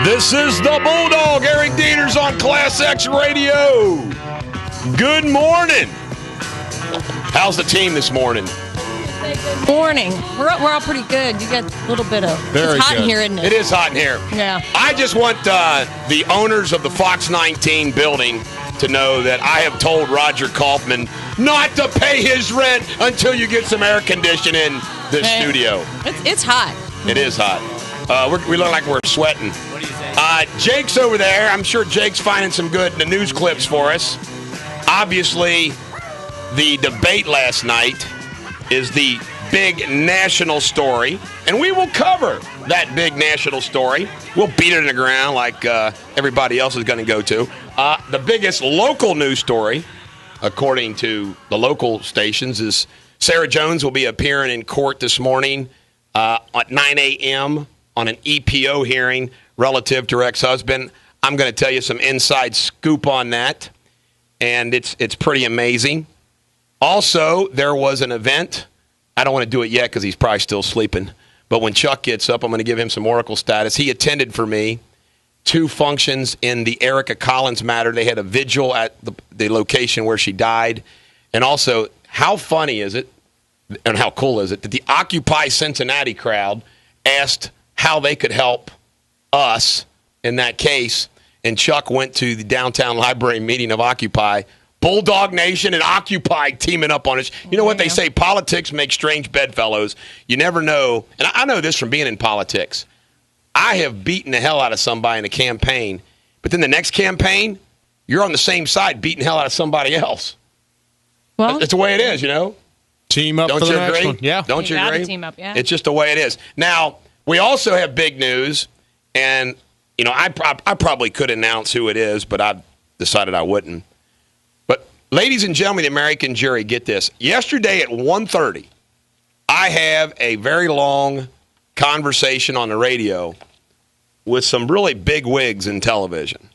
This is the Bulldog, Eric Deters on Class X Radio. Good morning. How's the team this morning? Good morning. We're all pretty good. You got a little bit of... Very it's hot good. in here, isn't it? It is hot in here. Yeah. I just want the owners of the Fox 19 building to know that I have told Roger Kaufman not to pay his rent until you get some air conditioning in the studio. It's hot. It is hot. We look like we're sweating. What do you say? Jake's over there. I'm sure Jake's finding some good news clips for us. Obviously, the debate last night is the big national story, and we will cover that big national story. We'll beat it in the ground like everybody else is going to go to. The biggest local news story, according to the local stations, is Sarah Jones will be appearing in court this morning at 9 a.m. on an EPO hearing relative to her ex-husband. I'm going to tell you some inside scoop on that, and it's pretty amazing. Also, there was an event. I don't want to do it yet because he's probably still sleeping. But when Chuck gets up, I'm going to give him some Oracle status. He attended for me 2 functions in the Erica Collins matter. They had a vigil at the location where she died. And also, how funny is it, and how cool is it, that the Occupy Cincinnati crowd asked how they could help us in that case. And Chuck went to the downtown library meeting of Occupy. Bulldog Nation and Occupy teaming up on it. You know what they say? Politics makes strange bedfellows. You never know. And I know this from being in politics. I have beaten the hell out of somebody in a campaign, but then the next campaign, you're on the same side beating the hell out of somebody else. Well, it's the way it is, you know? Team up Don't for you the next agree? one. Yeah. Don't you agree? Team up, yeah. It's just the way it is. Now, we also have big news, and, you know, I probably could announce who it is, but I decided I wouldn't. Ladies and gentlemen, the American jury, get this. Yesterday at 1:30, I have a very long conversation on the radio with some really big wigs in television.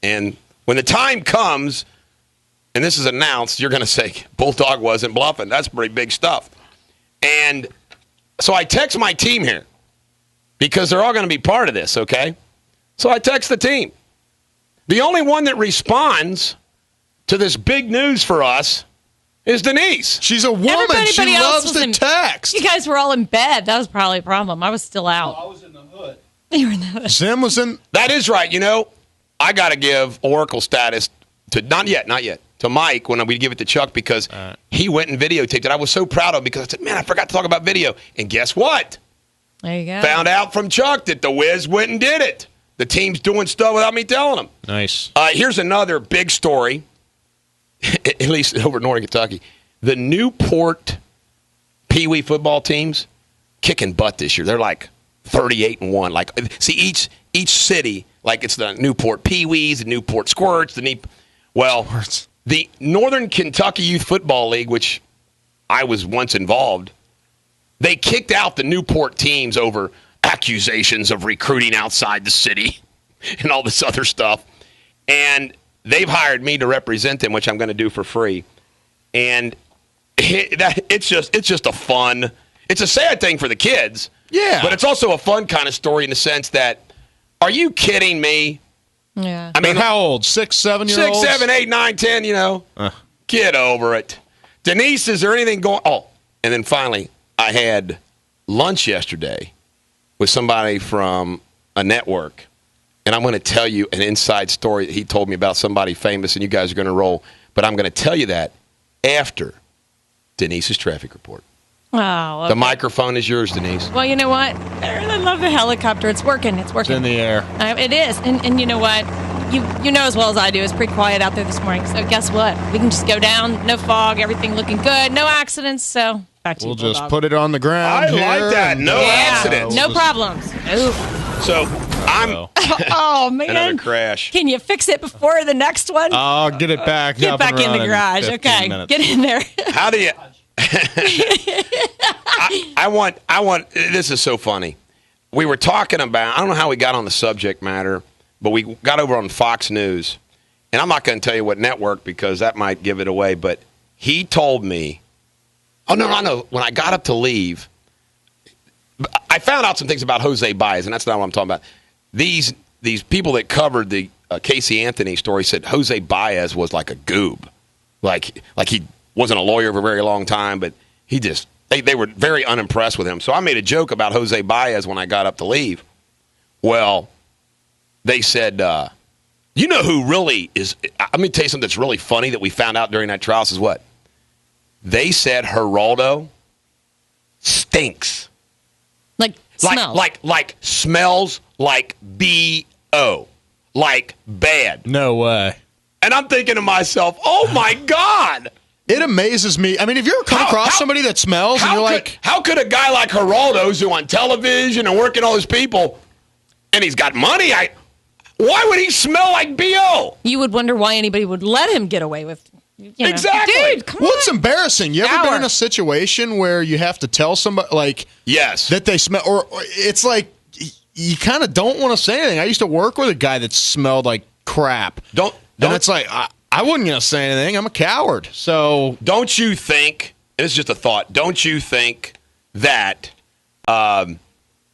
And when the time comes, and this is announced, you're going to say, Bulldog wasn't bluffing. That's pretty big stuff. And so I text my team here because they're all going to be part of this, okay? So I text the team. The only one that responds to this big news for us is Denise. She's a woman. She loves to text. You guys were all in bed. That was probably a problem. I was still out. I was in the hood. You were in the hood. Zim was in. That is right. You know, I got to give Oracle status to, not yet, to Mike when we give it to Chuck because he went and videotaped it. I was so proud of him because I said, man, I forgot to talk about video. And guess what? There you go. Found out from Chuck that the Wiz went and did it. The team's doing stuff without me telling them. Nice. Here's another big story. At least over in Northern Kentucky, the Newport Pee Wee football teams kicking butt this year. They're like 38-1. Like, see, each city, like it's the Newport Pee Wees, the Newport Squirts, the Northern Kentucky Youth Football League, which I was once involved, they kicked out the Newport teams over accusations of recruiting outside the city and all this other stuff, and they've hired me to represent them, which I'm going to do for free. And it's just a fun. It's a sad thing for the kids. Yeah. But it's also a fun kind of story in the sense that, are you kidding me? Yeah. I mean, how old? 6, 7-year-olds? 6, 7, 8, 9, 10, you know. Get over it. Denise, is there anything going? Oh, and then finally, I had lunch yesterday with somebody from a network. And I'm going to tell you an inside story that he told me about somebody famous, and you guys are going to roll. But I'm going to tell you that after Denise's traffic report. Oh, okay. The microphone is yours, Denise. Well, you know what? I love the helicopter. It's working. It's working. It's in the air. It is. And you know what? You know as well as I do, it's pretty quiet out there this morning. So guess what? We can just go down. No fog. Everything looking good. No accidents. So back to you, We'll just Bulldog. put it on the ground. I like that. No accidents. No problems. Ooh. So I'm Oh, man. another crash. Can you fix it before the next one? I'll get it back. Get up back and in the running garage. 15 Okay. minutes. Get in there. How do you? I want. This is so funny. We were talking about. I don't know how we got on the subject matter, but we got over on Fox News, and I'm not going to tell you what network because that might give it away. But he told me, "Oh no, I know." When I got up to leave, I found out some things about Jose Baez, and that's not what I'm talking about. These these people that covered the Casey Anthony story said Jose Baez was like a goob, like he wasn't a lawyer for a very long time, but he just they were very unimpressed with him. So I made a joke about Jose Baez when I got up to leave. Well, they said, you know who really is? Let me tell you something that's really funny that we found out during that trial. Is what they said. Geraldo stinks. Like smells. Like smells like B.O. Like bad. No way. And I'm thinking to myself, oh my God. It amazes me. I mean, if you ever come across somebody that smells and you're like... How could a guy like Geraldo's who on television and working all those people, and he's got money, why would he smell like B.O.? You would wonder why anybody would let him get away with Exactly. Dude, come on. What's embarrassing? You ever been in a situation where you have to tell somebody, like, yes, that they smell, or it's like you kind of don't want to say anything. I used to work with a guy that smelled like crap. And it's like I wasn't going to say anything. I'm a coward. So don't you think? It's just a thought. Don't you think that in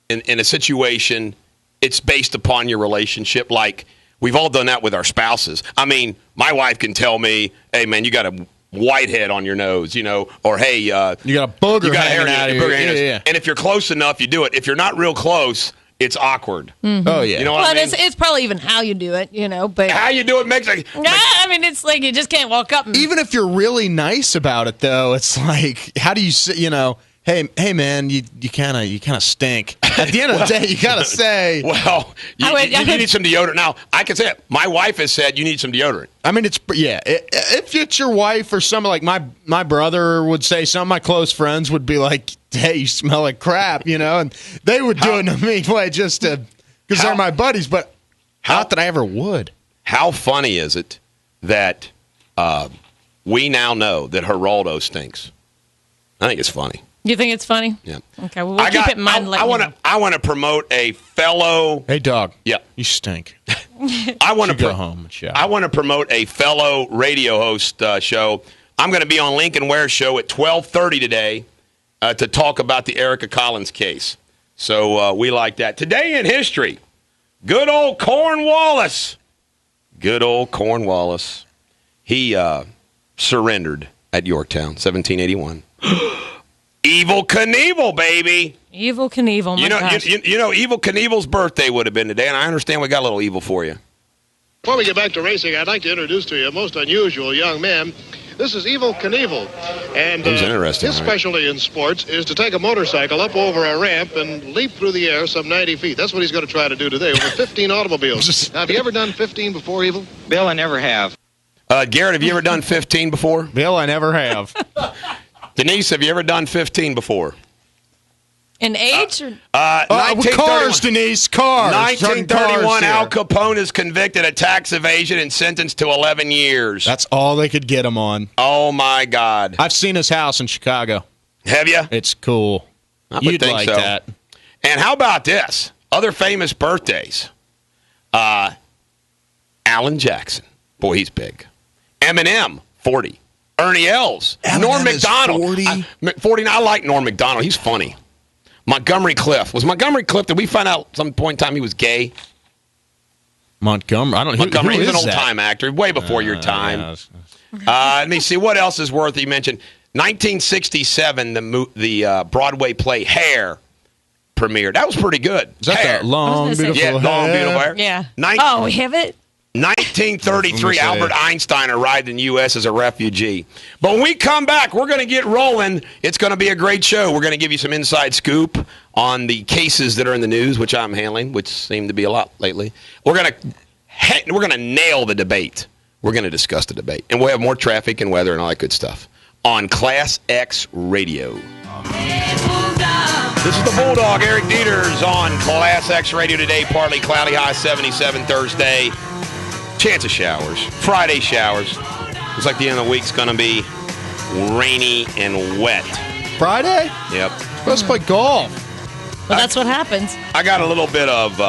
a situation it's based upon your relationship, like? We've all done that with our spouses. I mean, my wife can tell me, "Hey, man, you got a whitehead on your nose," or "Hey, you got a booger hanging out of your nose." Yeah. And if you're close enough, you do it. If you're not real close, it's awkward. Mm-hmm. Oh yeah. You know what I mean? It's probably even how you do it, But how you do it makes like. I mean, it's like you just can't walk up. Even if you're really nice about it, though, it's like, how do you say, Hey, man, you kind of stink. At the end of the day, you gotta say. Well, you need some deodorant. Now, I can say it. My wife has said you need some deodorant. I mean, if it's your wife or something, like my brother would say something, my close friends would be like, "Hey, you smell like crap," and they would do it in a mean way just to because they're my buddies. But not that I ever would. How funny is it that we now know that Geraldo stinks? I think it's funny. You think it's funny? Yeah. Okay, well, we'll keep it in mind. I want to promote a fellow. Hey, dog. Yeah. You stink. I want to go home and shower. I want to promote a fellow radio host show. I'm going to be on Lincoln Ware show at 12:30 today to talk about the Erica Collins case. So we like that. Today in history, good old Cornwallis. Good old Cornwallis. He surrendered at Yorktown, 1781. Evil Knievel, baby. Evil Knievel. You know, Evil Knievel's birthday would have been today, and I understand we got a little evil for you. Before we get back to racing, I'd like to introduce to you a most unusual young man. This is Evil Knievel, and his specialty in sports is to take a motorcycle up over a ramp and leap through the air some 90 feet. That's what he's going to try to do today over 15 automobiles. Now, have you ever done 15 before, Evil? Bill, I never have. Garrett, have you ever done 15 before? Bill, I never have. Denise, have you ever done 15 before? In age? Cars, Denise, cars. 1931, Al Capone is convicted of tax evasion and sentenced to 11 years. That's all they could get him on. Oh, my God. I've seen his house in Chicago. Have you? It's cool. You'd like that. And how about this? Other famous birthdays. Alan Jackson. Boy, he's big. Eminem, 40. Ernie Els. Norm Macdonald. 40? 40. I like Norm Macdonald. He's funny. Montgomery Clift. Was Montgomery Clift, did we find out at some point in time he was gay? Montgomery? I don't know. Montgomery, he was an old-time actor, way before your time. Let me see. What else is worth you mentioned? 1967, the Broadway play Hair premiered. That was pretty good. Is that Hair. that long, beautiful hair? Long, beautiful hair. Yeah. We have it? 1933, Albert Einstein arrived in the U.S. as a refugee. But when we come back, we're going to get rolling. It's going to be a great show. We're going to give you some inside scoop on the cases that are in the news, which I'm handling, which seem to be a lot lately. We're going to nail the debate. We're going to discuss the debate. And we'll have more traffic and weather and all that good stuff on Class X Radio. This is the Bulldog, Eric Deters on Class X Radio today. Partly cloudy, high 77 Thursday. Chance of showers. Friday showers. Looks like the end of the week's going to be rainy and wet. Friday? Yep. Let's play golf. Well, that's what happens. I got a little bit of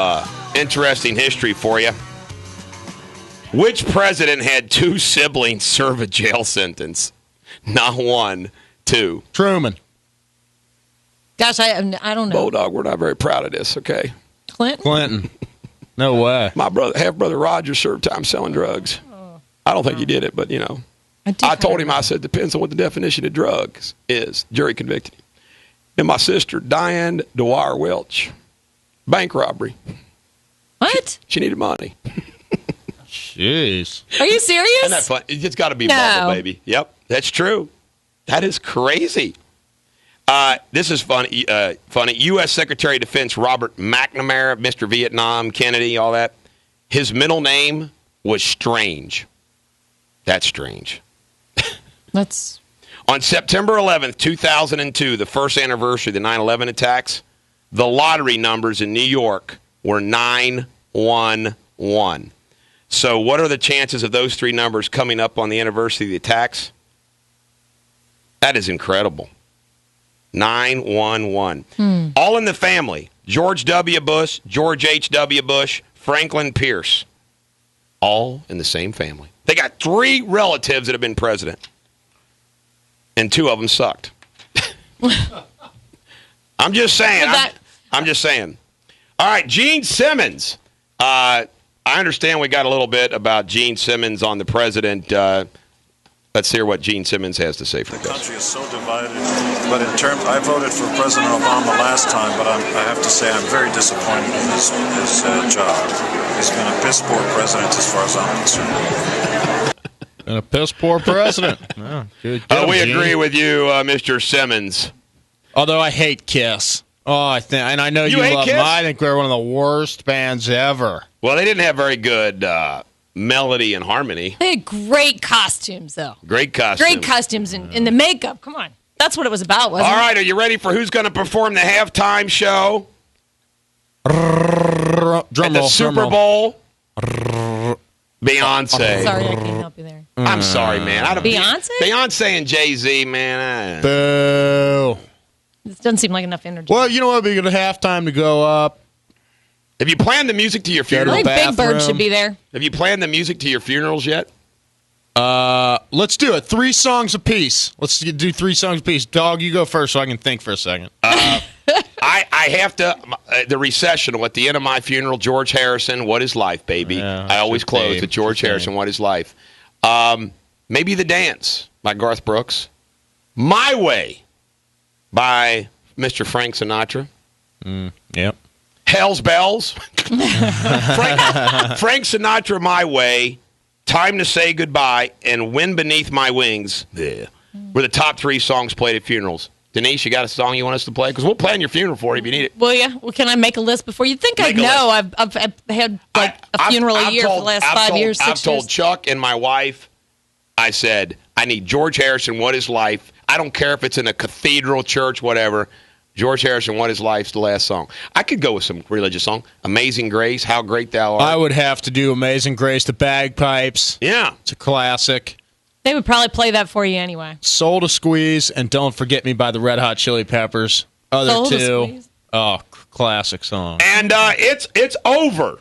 interesting history for you. Which president had two siblings serve a jail sentence? Not one, two. Truman. Gosh, I don't know. Bulldog, we're not very proud of this, okay? Clinton? Clinton. No way. My half-brother Roger served time selling drugs. I don't think he did it, but, I told him, I said, depends on what the definition of drugs is. Jury convicted him. And my sister, Diane Dwyer Welch, bank robbery. What? She needed money. Jeez. Are you serious? Isn't that fun? It's got to be bubble, baby. Yep, that's true. That is crazy. This is funny. U.S. Secretary of Defense Robert McNamara, Mr. Vietnam, Kennedy, all that. His middle name was Strange. That's strange. That's... On September 11th, 2002, the first anniversary of the 9/11 attacks, the lottery numbers in New York were 911. So what are the chances of those three numbers coming up on the anniversary of the attacks? That is incredible. 911. All in the family. George W. Bush, George H.W. Bush, Franklin Pierce. All in the same family. They got 3 relatives that have been president. And 2 of them sucked. I'm just saying. I'm just saying. All right, Gene Simmons. I understand we got a little bit about Gene Simmons on the president. Let's hear what Gene Simmons has to say for the country is so divided. But in terms, I voted for President Obama last time, but I have to say I'm very disappointed in his job. He's been a piss poor president as far as I'm concerned. And a piss poor president. Oh, good job, we Gene. agree with you, Mr. Simmons. Although I hate Kiss. I know you hate love Kiss? them. I think they're one of the worst bands ever. Well, they didn't have very good melody and harmony. They had great costumes, though. Great costumes. Great costumes and the makeup. Come on. That's what it was about, wasn't it? All right, are you ready for who's going to perform the halftime show Drum at the roll, Super Bowl? Beyonce. Sorry, I can't help you there. I'm sorry, man. Beyonce? Beyonce and Jay-Z, man. Boo. This doesn't seem like enough energy. Well, you know what? We got a halftime to go up. Have you planned the music to your I funeral? think Big Bird should be there. Have you planned the music to your funerals yet? Let's do it. 3 songs apiece. Let's do 3 songs apiece. Dog, you go first so I can think for a second. I have to. The recessional at the end of my funeral, George Harrison, What Is Life, baby? Yeah, I always close with George Harrison, What Is Life? Maybe The Dance by Garth Brooks. My Way by Mr. Frank Sinatra. Yep. Hell's Bells. Frank Sinatra, My Way, Time to Say Goodbye, and Wind Beneath My Wings were the top 3 songs played at funerals. Denise, you got a song you want us to play? Because we'll plan your funeral for you if you need it. Well, yeah. Well, can I make a list before? You'd think I'd know. I've had like a funeral a year for the last 5 years, 6 years. I've told Chuck and my wife, I said, I need George Harrison, What Is Life? I don't care if it's in a cathedral, church, whatever. George Harrison, What Is Life's the last song. I could go with some religious song. Amazing Grace, How Great Thou Art. I would have to do Amazing Grace, the bagpipes. Yeah. It's a classic. They would probably play that for you anyway. Soul to Squeeze and Don't Forget Me by the Red Hot Chili Peppers. Other Soul to 2. Squeeze? Oh, classic song. And it's over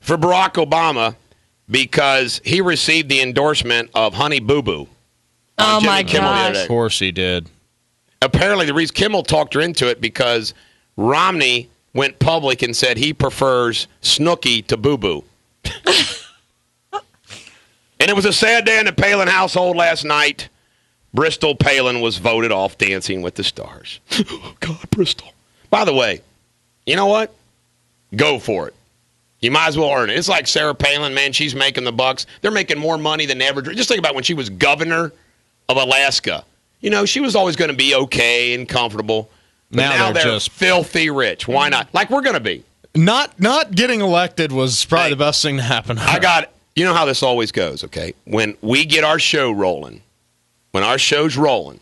for Barack Obama because he received the endorsement of Honey Boo Boo. Oh, Jimmy my Kimmel the other gosh. day. Of course he did. Apparently, the reason Kimmel talked her into it because Romney went public and said he prefers Snooki to Boo Boo. And it was a sad day in the Palin household last night. Bristol Palin was voted off Dancing with the Stars. Oh, God, Bristol. By the way, you know what? Go for it. You might as well earn it. It's like Sarah Palin, man. She's making the bucks. They're making more money than ever. Just think about when she was governor of Alaska. You know, she was always going to be okay and comfortable. But now they're just filthy rich. Why not? Like we're going to be. Not getting elected was probably the best thing to happen. You know how this always goes, okay? When we get our show rolling, when our show's rolling,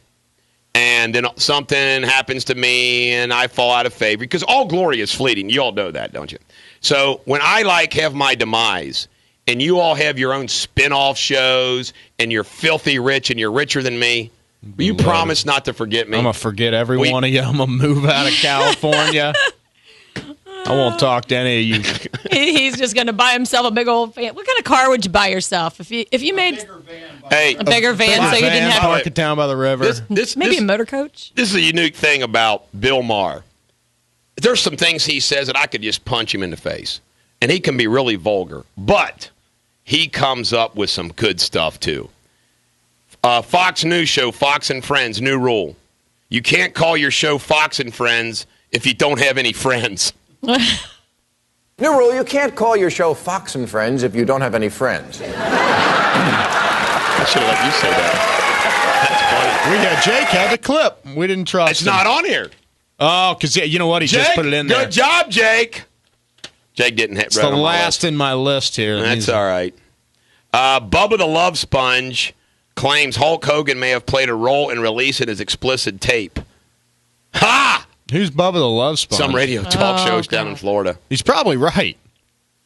and then something happens to me and I fall out of favor, because all glory is fleeting. You all know that, don't you? So when I have my demise and you all have your own spin-off shows and you're filthy rich and you're richer than me, will you promise not to forget me? I'm going to forget every one of you. I'm going to move out of California. I won't talk to any of you. He's just going to buy himself a big old van. What kind of car would you buy yourself if you made a bigger van so you didn't have park it down by the river? Maybe a motor coach? This is a unique thing about Bill Maher. There's some things he says that I could just punch him in the face. and he can be really vulgar, but he comes up with some good stuff, too. Fox News show, Fox and Friends, new rule. You can't call your show Fox and Friends if you don't have any friends. New rule, you can't call your show Fox and Friends if you don't have any friends. I should have let you say that. Jake had the clip. We didn't trust It's him. not on here. Oh, because you know what? He Jake, just put it in there. Good job, Jake. Jake didn't hit. It's the last in my list here. That's all right. Bubba the Love Sponge claims Hulk Hogan may have played a role in releasing his explicit tape. Ha! Who's Bubba the Love Sponge? Some radio talk shows down in Florida. He's probably right.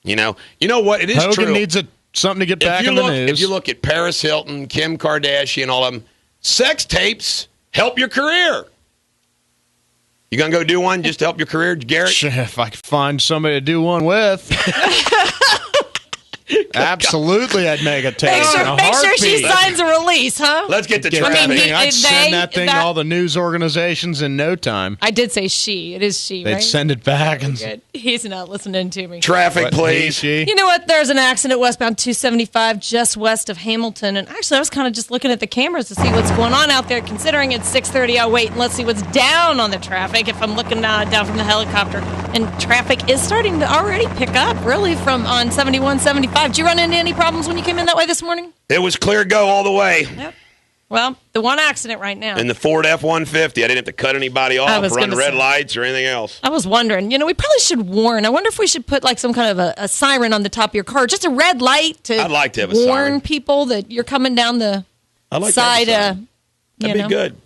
You know what? It is Hogan true. needs something to get back in the news. If you look at Paris Hilton, Kim Kardashian, all of them, sex tapes help your career. You going to go do one just to help your career, Garrett? If I could find somebody to do one with. Absolutely, I'd make a tape. Make sure she signs a release, huh? Let's get the traffic. traffic. I'd send that thing to all the news organizations in no time. I did say she. It is she, They'd right? send it back. And Good. He's not listening to me. Traffic, please. You know what? There's an accident westbound 275 just west of Hamilton. And actually, I was kind of just looking at the cameras to see what's going on out there. Considering it's 6:30, I'll wait and let's see what's down on the traffic if I'm looking down from the helicopter. And traffic is starting to already pick up, really, from on 71, 75. Did you run into any problems when you came in that way this morning? It was clear go all the way. Yep. Well, the one accident right now. In the Ford F-150, I didn't have to cut anybody off, run red lights, or anything else. I was wondering, we probably should warn. I wonder if we should put like some kind of a siren on the top of your car, just a red light to I'd like to have a warn siren. people that you're coming down the I'd side. That'd be good.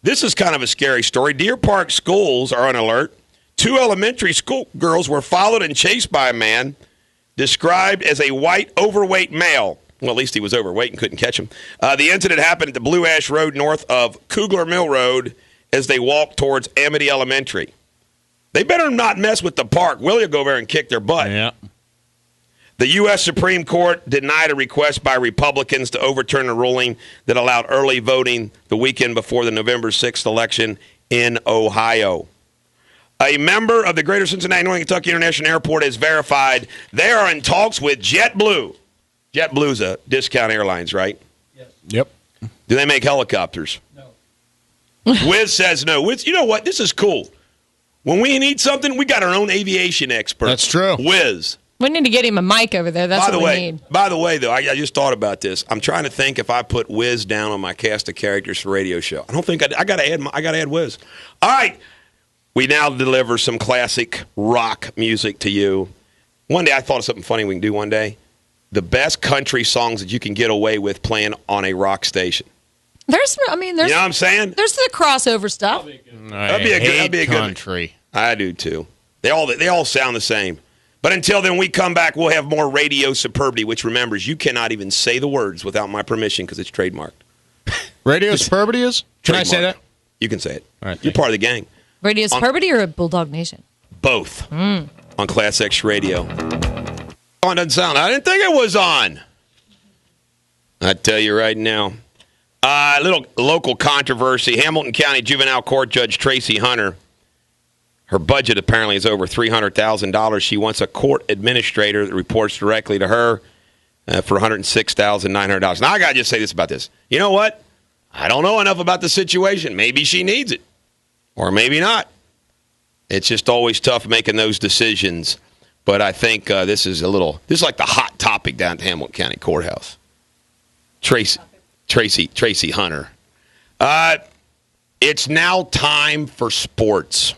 This is kind of a scary story. Deer Park schools are on alert. 2 elementary school girls were followed and chased by a man described as a white, overweight male. Well, at least he was overweight and couldn't catch him. The incident happened at the Blue Ash Road north of Kugler Mill Road as they walked towards Amity Elementary. They better not mess with the park. Willie will go over and kick their butt. Yeah. The U.S. Supreme Court denied a request by Republicans to overturn a ruling that allowed early voting the weekend before the November 6th election in Ohio. A member of the Greater Cincinnati Northern Kentucky International Airport has verified they are in talks with JetBlue. JetBlue's a discount airlines, right? Yes. Yep. Do they make helicopters? No. Wiz says no. Wiz, you know what? This is cool. When we need something, we got our own aviation expert. That's true. Wiz. We need to get him a mic over there. That's what we need. By the way, though, I just thought about this. I'm trying to think if I put Wiz down on my cast of characters for radio show. I don't think I got to add Wiz. All right. We now deliver some classic rock music to you. One day I thought of something funny we can do one day. The best country songs that you can get away with playing on a rock station. There's you know what I'm saying? There's the crossover stuff. That'd be a good country. I do too. They all sound the same. But until then, we come back, we'll have more radio superbity, which remembers you cannot even say the words without my permission because it's trademarked. Radio superbity is? Can I say that? You can say it. All right, you're part of the gang. Radio superbity or a Bulldog Nation? Both. On Class X Radio. Oh, it doesn't sound. I didn't think it was on. I tell you right now. A little local controversy. Hamilton County Juvenile Court Judge Tracy Hunter. Her budget apparently is over $300,000. She wants a court administrator that reports directly to her for $106,900. Now, I got to just say this about this. You know what? I don't know enough about the situation. Maybe she needs it. Or maybe not. It's just always tough making those decisions. But I think this is like the hot topic down at the Hamilton County Courthouse. Tracy Hunter. It's now time for sports.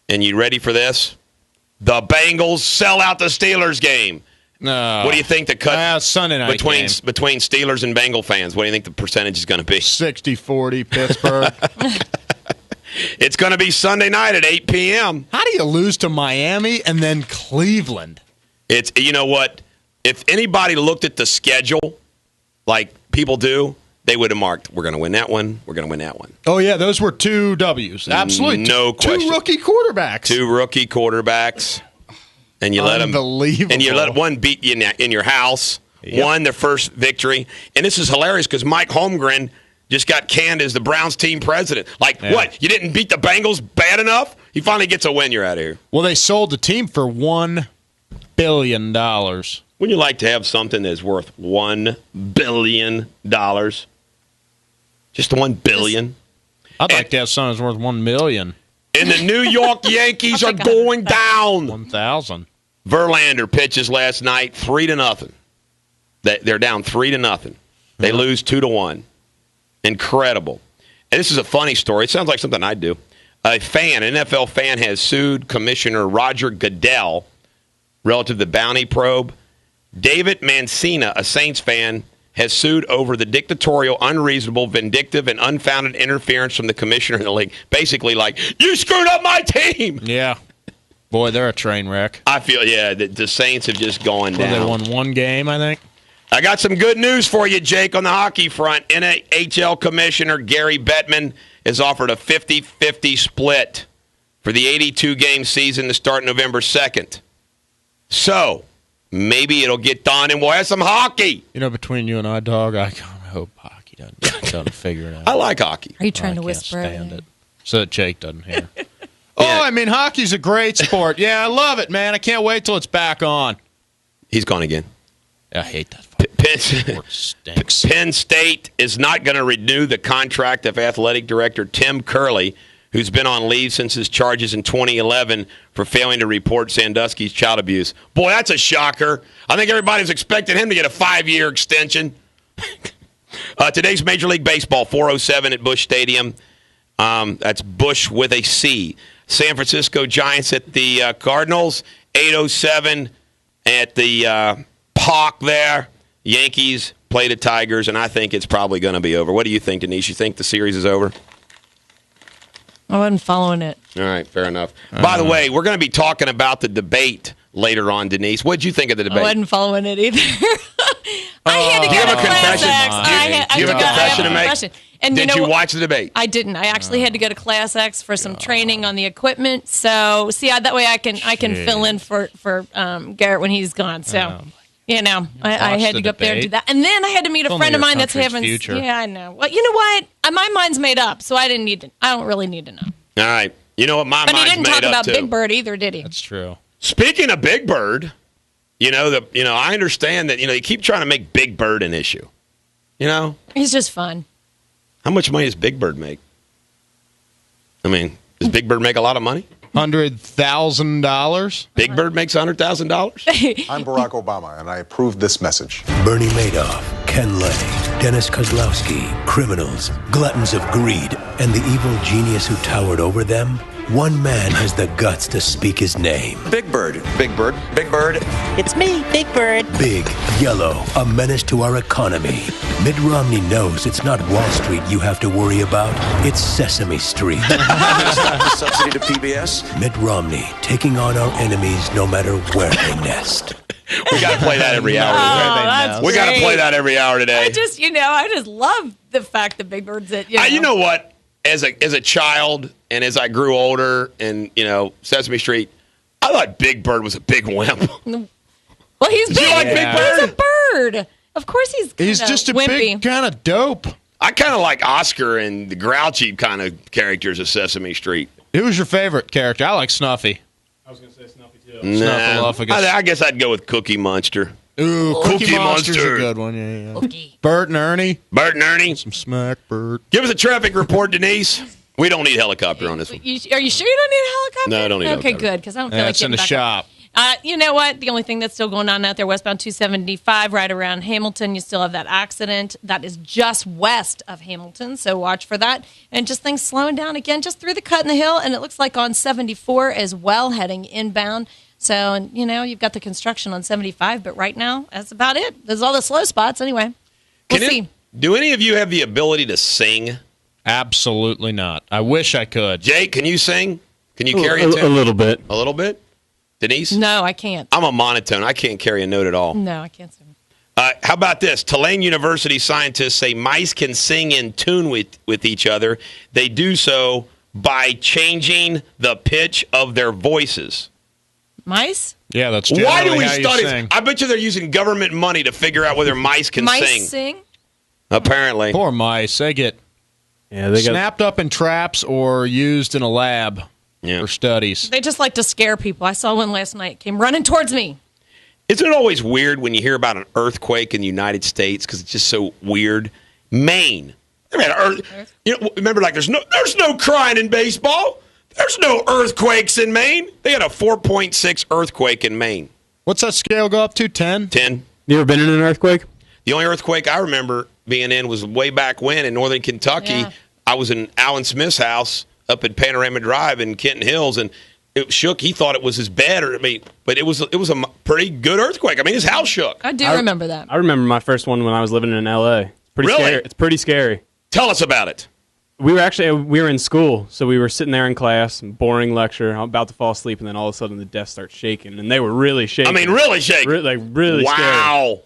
And you ready for this? The Bengals sell out the Steelers game. No. What do you think the cut Sunday night between game. Steelers and Bengal fans? What do you think the percentage is going to be? 60-40 Pittsburgh. It's going to be Sunday night at 8 p.m. How do you lose to Miami and then Cleveland? It's, you know what? If anybody looked at the schedule like people do, they would have marked, we're going to win that one, we're going to win that one. Oh, yeah, those were 2 W's. Absolutely. No question. 2 rookie quarterbacks. 2 rookie quarterbacks. And you let them, and you let one beat you in your house. Yep. Won their first victory. And this is hilarious because Mike Holmgren just got canned as the Browns team president. Like, what? You didn't beat the Bengals bad enough? He finally gets a win. You're out of here. Well, they sold the team for $1 billion. Wouldn't you like to have something that's worth $1 billion? Just $1 billion? I'd like to have something that's worth $1 million. And the New York Yankees are going down. 1,000. Verlander pitches last night 3-0. They're down 3-0. They lose 2-1. Incredible. And this is a funny story. It sounds like something I'd do. An NFL fan, has sued Commissioner Roger Goodell relative to the bounty probe. David Mancina, a Saints fan, has sued over the dictatorial, unreasonable, vindictive, and unfounded interference from the commissioner in the league. Basically, like, you screwed up my team! Yeah. Boy, they're a train wreck. I feel, the Saints have just gone down. They won one game, I think. I got some good news for you, Jake, on the hockey front. NHL Commissioner Gary Bettman has offered a 50-50 split for the 82-game season to start November 2nd. So, maybe it'll get done and we'll have some hockey. Between you and I, dog, I hope hockey doesn't figure it out. I like hockey. Are you trying to whisper I can't stand it so that Jake doesn't hear. Yeah. I mean, hockey's a great sport. Yeah, I love it, man. I can't wait till it's back on. He's gone again. I hate that. Penn State is not going to renew the contract of athletic director Tim Curley, who's been on leave since his charges in 2011 for failing to report Sandusky's child abuse. Boy, that's a shocker. I think everybody's expecting him to get a 5-year extension. Today's Major League Baseball, 4:07 at Busch Stadium. That's Busch with a C. San Francisco Giants at the Cardinals, 8:07 at the Park there. Yankees play the Tigers, and I think it's probably going to be over. What do you think, Denise? You think the series is over? I wasn't following it. All right, fair enough. By the way, we're going to be talking about the debate later on, Denise. What did you think of the debate? I wasn't following it either. I had to do you go have to a confession? Class X. Do you have a confession to make? And did you watch the debate? I didn't. I actually had to go to Class X for some training on the equipment. So, that way I can fill in for Garrett when he's gone. So, I had to go up there and do that. And then I had to meet a friend of mine that's having. Future. Yeah, I know. Well, you know what? My mind's made up, so I don't really need to know. All right. You know what? My mind's made up, too. But he didn't talk about Big Bird either, did he? That's true. Speaking of Big Bird, I understand that, you keep trying to make Big Bird an issue. He's just fun. How much money does Big Bird make? I mean, does Big Bird make a lot of money? $100,000. Big Bird makes $100,000? I'm Barack Obama, and I approve this message. Bernie Madoff, Ken Lay, Dennis Kozlowski, criminals, gluttons of greed, and the evil genius who towered over them. One man has the guts to speak his name. Big Bird. Big Bird. Big Bird. It's me, Big Bird. Big, yellow, a menace to our economy. Mitt Romney knows it's not Wall Street you have to worry about. It's Sesame Street. Stop the subsidy to PBS. Mitt Romney taking on our enemies no matter where they nest. We got to play that every hour. We got to play that every hour today. I just love the fact that Big Bird's it. You know what? As a child and as I grew older and, Sesame Street, I thought Big Bird was a big wimp. Well, he's big. You like Big Bird? He's a bird. Of course he's just a wimpy. big kind of dope. I kind of like Oscar and the grouchy kind of characters of Sesame Street. Who was your favorite character? I like Snuffy. I was going to say Snuffy, too. I guess I'd go with Cookie Monster. Ooh, Cookie Monster's Monster. a good one. Yeah. Cookie. Bert and Ernie. Some smack, Bert. Give us a traffic report, Denise. We don't need a helicopter on this one. Are you sure you don't need a helicopter? No, I don't need a helicopter. Okay, good, because I don't feel like It's in getting the back shop. You know what? The only thing that's still going on out there, westbound 275, right around Hamilton, you still have that accident. That is just west of Hamilton, so watch for that. And just things slowing down again, just through the cut in the hill, and it looks like on 74 as well, heading inbound. So, you've got the construction on 75, but right now, that's about it. There's all the slow spots anyway. We'll see. Do any of you have the ability to sing? Absolutely not. I wish I could. Jake, can you sing? Can you carry a tune? A little bit. A little bit? Denise? No, I can't. I'm a monotone. I can't carry a note at all. No, I can't sing. How about this? Tulane University scientists say mice can sing in tune with each other. They do so by changing the pitch of their voices. Mice? Yeah, that's Why do generally we how you study? sing. I bet you they're using government money to figure out whether mice can Mice sing? Apparently. Poor mice. They get snapped up in traps or used in a lab for studies. They just like to scare people. I saw one last night. Came running towards me. Isn't it always weird when you hear about an earthquake in the United States because it's just so weird? Maine. Remember, like there's no crying in baseball. There's no earthquakes in Maine. They had a 4.6 earthquake in Maine. What's that scale go up to? 10? 10. You ever been in an earthquake? The only earthquake I remember being in was way back when in northern Kentucky. Yeah. I was in Alan Smith's house up at Panorama Drive in Kenton Hills, and it shook. He thought it was his bed, but it was a pretty good earthquake. I mean, his house shook. I do remember that. I remember my first one when I was living in L.A. Pretty really? Scary. It's pretty scary. Tell us about it. We were in school, so we were sitting there in class, boring lecture. I'm about to fall asleep, and then all of a sudden the desk starts shaking, and they were really shaking. I mean, really shaking. Really wow. scary. Wow.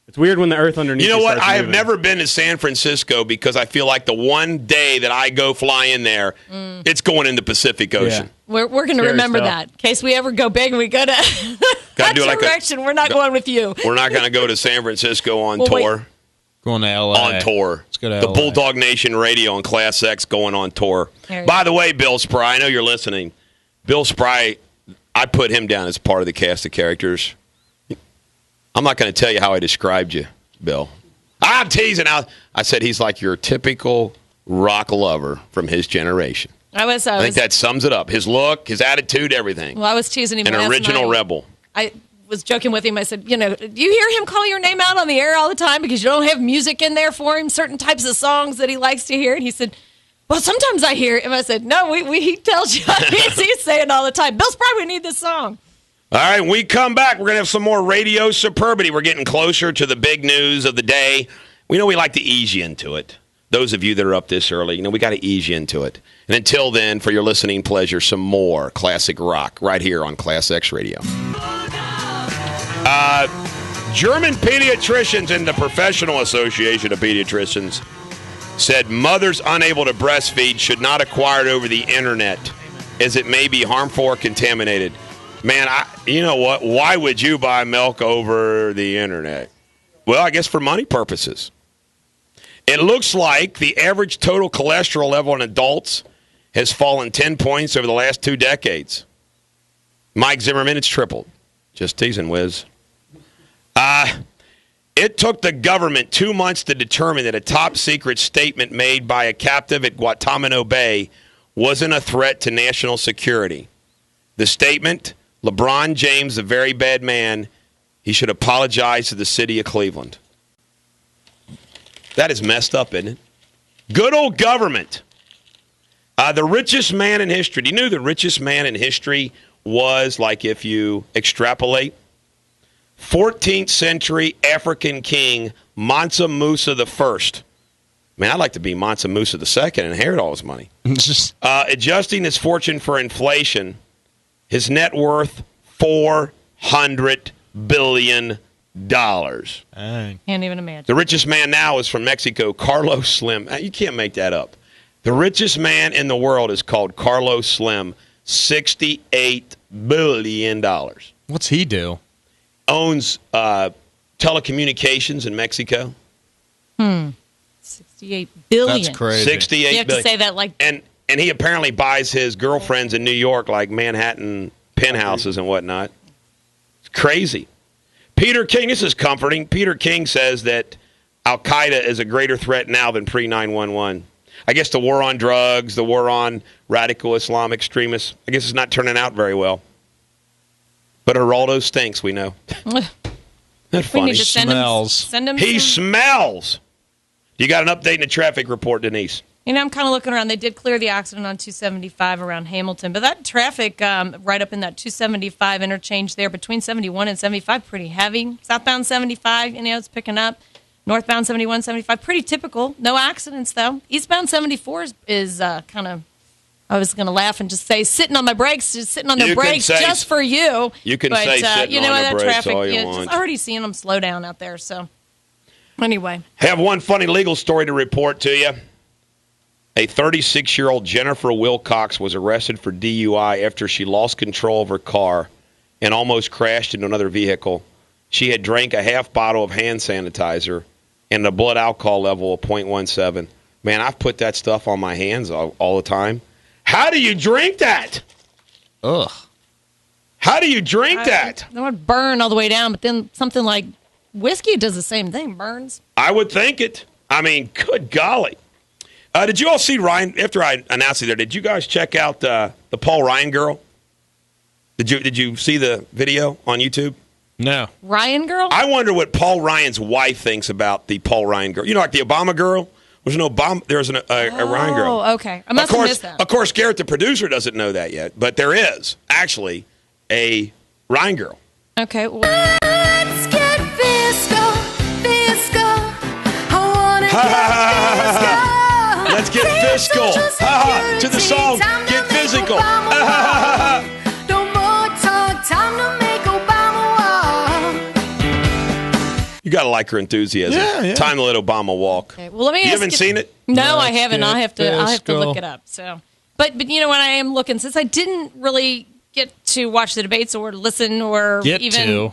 It's weird when the earth underneath. You know what? I have moving. never been to San Francisco because I feel like the one day that I go fly in there, it's going in the Pacific Ocean. Yeah. We're going to remember that in case we ever go big and we go to that direction. We're not going with you. We're not going to go to San Francisco on tour. Wait. Going to L.A. On tour. Let's go to the LA. Bulldog Nation Radio and Class X going on tour. By the way, Bill Spry, I know you're listening. Bill Spry, I put him down as part of the cast of characters. I'm not going to tell you how I described you, Bill. I'm teasing out. I said he's like your typical rock lover from his generation. I think that sums it up. His look, his attitude, everything. Well, I was teasing him. An original rebel. I was joking with him. I said, do you hear him call your name out on the air all the time because you don't have music in there for him, certain types of songs that he likes to hear? And he said, well, sometimes I hear it. And I said, no, he tells you. He's saying all the time, Bill Spry, we need this song. All right, when we come back, we're going to have some more radio superbity. We're getting closer to the big news of the day. We know we like to ease you into it. Those of you that are up this early, we got to ease you into it. And until then, for your listening pleasure, some more classic rock right here on Class X Radio. German pediatricians in the Professional Association of Pediatricians said mothers unable to breastfeed should not acquire it over the internet as it may be harmful or contaminated. Man, you know what? Why would you buy milk over the internet? Well, I guess for money purposes. It looks like the average total cholesterol level in adults has fallen 10 points over the last 2 decades. Mike Zimmerman, it's tripled. Just teasing, Wiz. It took the government 2 months to determine that a top-secret statement made by a captive at Guantanamo Bay wasn't a threat to national security. The statement, LeBron James, a very bad man, he should apologize to the city of Cleveland. That is messed up, isn't it? Good old government. The richest man in history. Do you know the richest man in history was, like if you extrapolate, 14th century African king Mansa Musa I. Man, I'd like to be Mansa Musa II and inherit all his money. Adjusting his fortune for inflation, his net worth, $400 billion. Can't even imagine. The richest man now is from Mexico, Carlos Slim. You can't make that up. The richest man in the world is called Carlos Slim, $68 billion. What's he do? Owns telecommunications in Mexico. 68 billion. That's crazy. 68 you have billion. To say that like. And he apparently buys his girlfriends in New York like Manhattan penthouses and whatnot. It's crazy. Peter King, this is comforting. Peter King says that Al-Qaeda is a greater threat now than pre-9/11. I guess the war on drugs, the war on radical Islam extremists, I guess it's not turning out very well. But Geraldo stinks, we know. That's funny. We need to send him He smells. You got an update in the traffic report, Denise? I'm kind of looking around. They did clear the accident on 275 around Hamilton. But that traffic right up in that 275 interchange there between 71 and 75, pretty heavy. Southbound 75, it's picking up. Northbound 71, 75, pretty typical. No accidents, though. Eastbound 74 is kind of, I was going to laugh and just say, sitting on my brakes, just sitting on the brakes just for you. You can say sitting on the brakes traffic, all you want. Just already seeing them slow down out there. So, anyway. Have one funny legal story to report to you. A 36-year-old Jennifer Wilcox was arrested for DUI after she lost control of her car and almost crashed into another vehicle. She had drank a half bottle of hand sanitizer and a blood alcohol level of 0.17. Man, I've put that stuff on my hands all the time. How do you drink that? Ugh. How do you drink that? That would burn all the way down, but then something like whiskey does the same thing, burns. I would think it. I mean, good golly. Did you all see Ryan, after I announced it there, did you guys check out the Paul Ryan girl? Did you see the video on YouTube? No. Ryan girl? I wonder what Paul Ryan's wife thinks about the Paul Ryan girl. You know, like the Obama girl? There's an Obama. There's a Ryan girl. Oh, okay. I must have missed that. Of course, Garrett, the producer, doesn't know that yet, but there is actually a Ryan girl. Okay. Well, Let's get fiscal, fiscal. I wanna Let's get fiscal. To the song, get physical. No more talk, time to make Obama walk. You got to like her enthusiasm. Yeah. Time to let Obama walk. okay. Well, let me ask You haven't seen it? No, I haven't. I'll have to fiscal. look it up. So, but you know what? I am looking, since I didn't really get to watch the debates or listen or Get even. to.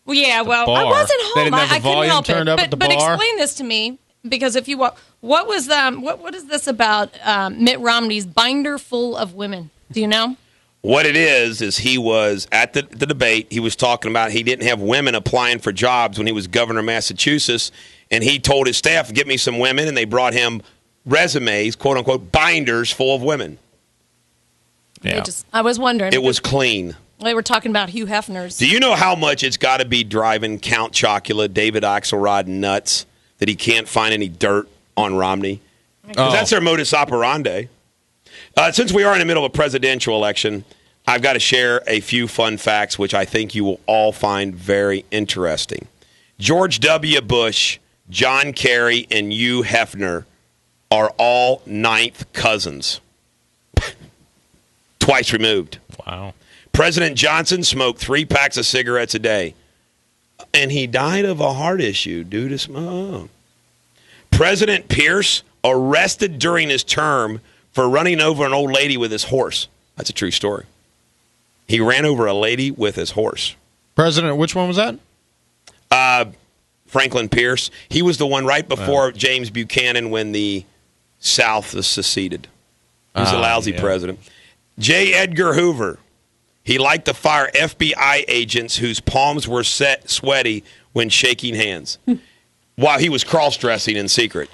Well, yeah. Well, I bar. wasn't They home. didn't have the I couldn't volume help turned it. up at the but bar? explain this to me, because if you what was what is this about Mitt Romney's binder full of women? Do you know? What it is he was at the debate. He was talking about he didn't have women applying for jobs when he was governor of Massachusetts, and he told his staff, "Get me some women," and they brought him resumes, quote unquote, binders full of women. Yeah. I was wondering. It was clean. They were talking about Hugh Hefner's. Do you know how much it's got to be driving Count Chocula, David Axelrod nuts that he can't find any dirt on Romney? Because that's their modus operandi. Since we are in the middle of a presidential election, I've got to share a few fun facts, which I think you will all find very interesting. George W. Bush, John Kerry, and Hugh Hefner are all ninth cousins. Twice removed. Wow. President Johnson smoked 3 packs of cigarettes a day, and he died of a heart issue due to smoke. President Pierce arrested during his term for running over an old lady with his horse. That's a true story. He ran over a lady with his horse. President, which one was that? Franklin Pierce. He was the one right before James Buchanan when the South seceded. He was a lousy president. J. Edgar Hoover. He liked to fire FBI agents whose palms were sweaty when shaking hands while he was cross-dressing in secret.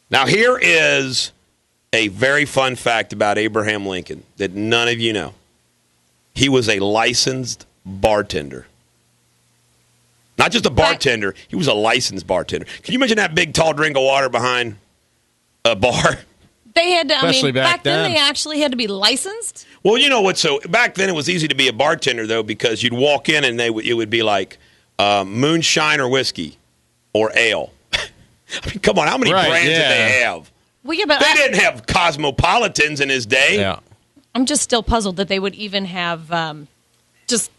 Now, here is a very fun fact about Abraham Lincoln that none of you know. He was a licensed bartender. Not just a bartender, he was a licensed bartender. Can you imagine that big, tall drink of water behind a bar? They had to, Especially back then then. they actually had to be licensed? Well, you know what? So back then it was easy to be a bartender, though, because you'd walk in and it would be like moonshine or whiskey or ale. I mean, come on, how many brands did they have? Well, yeah, but They didn't have Cosmopolitans in his day. Yeah. I'm just still puzzled that they would even have just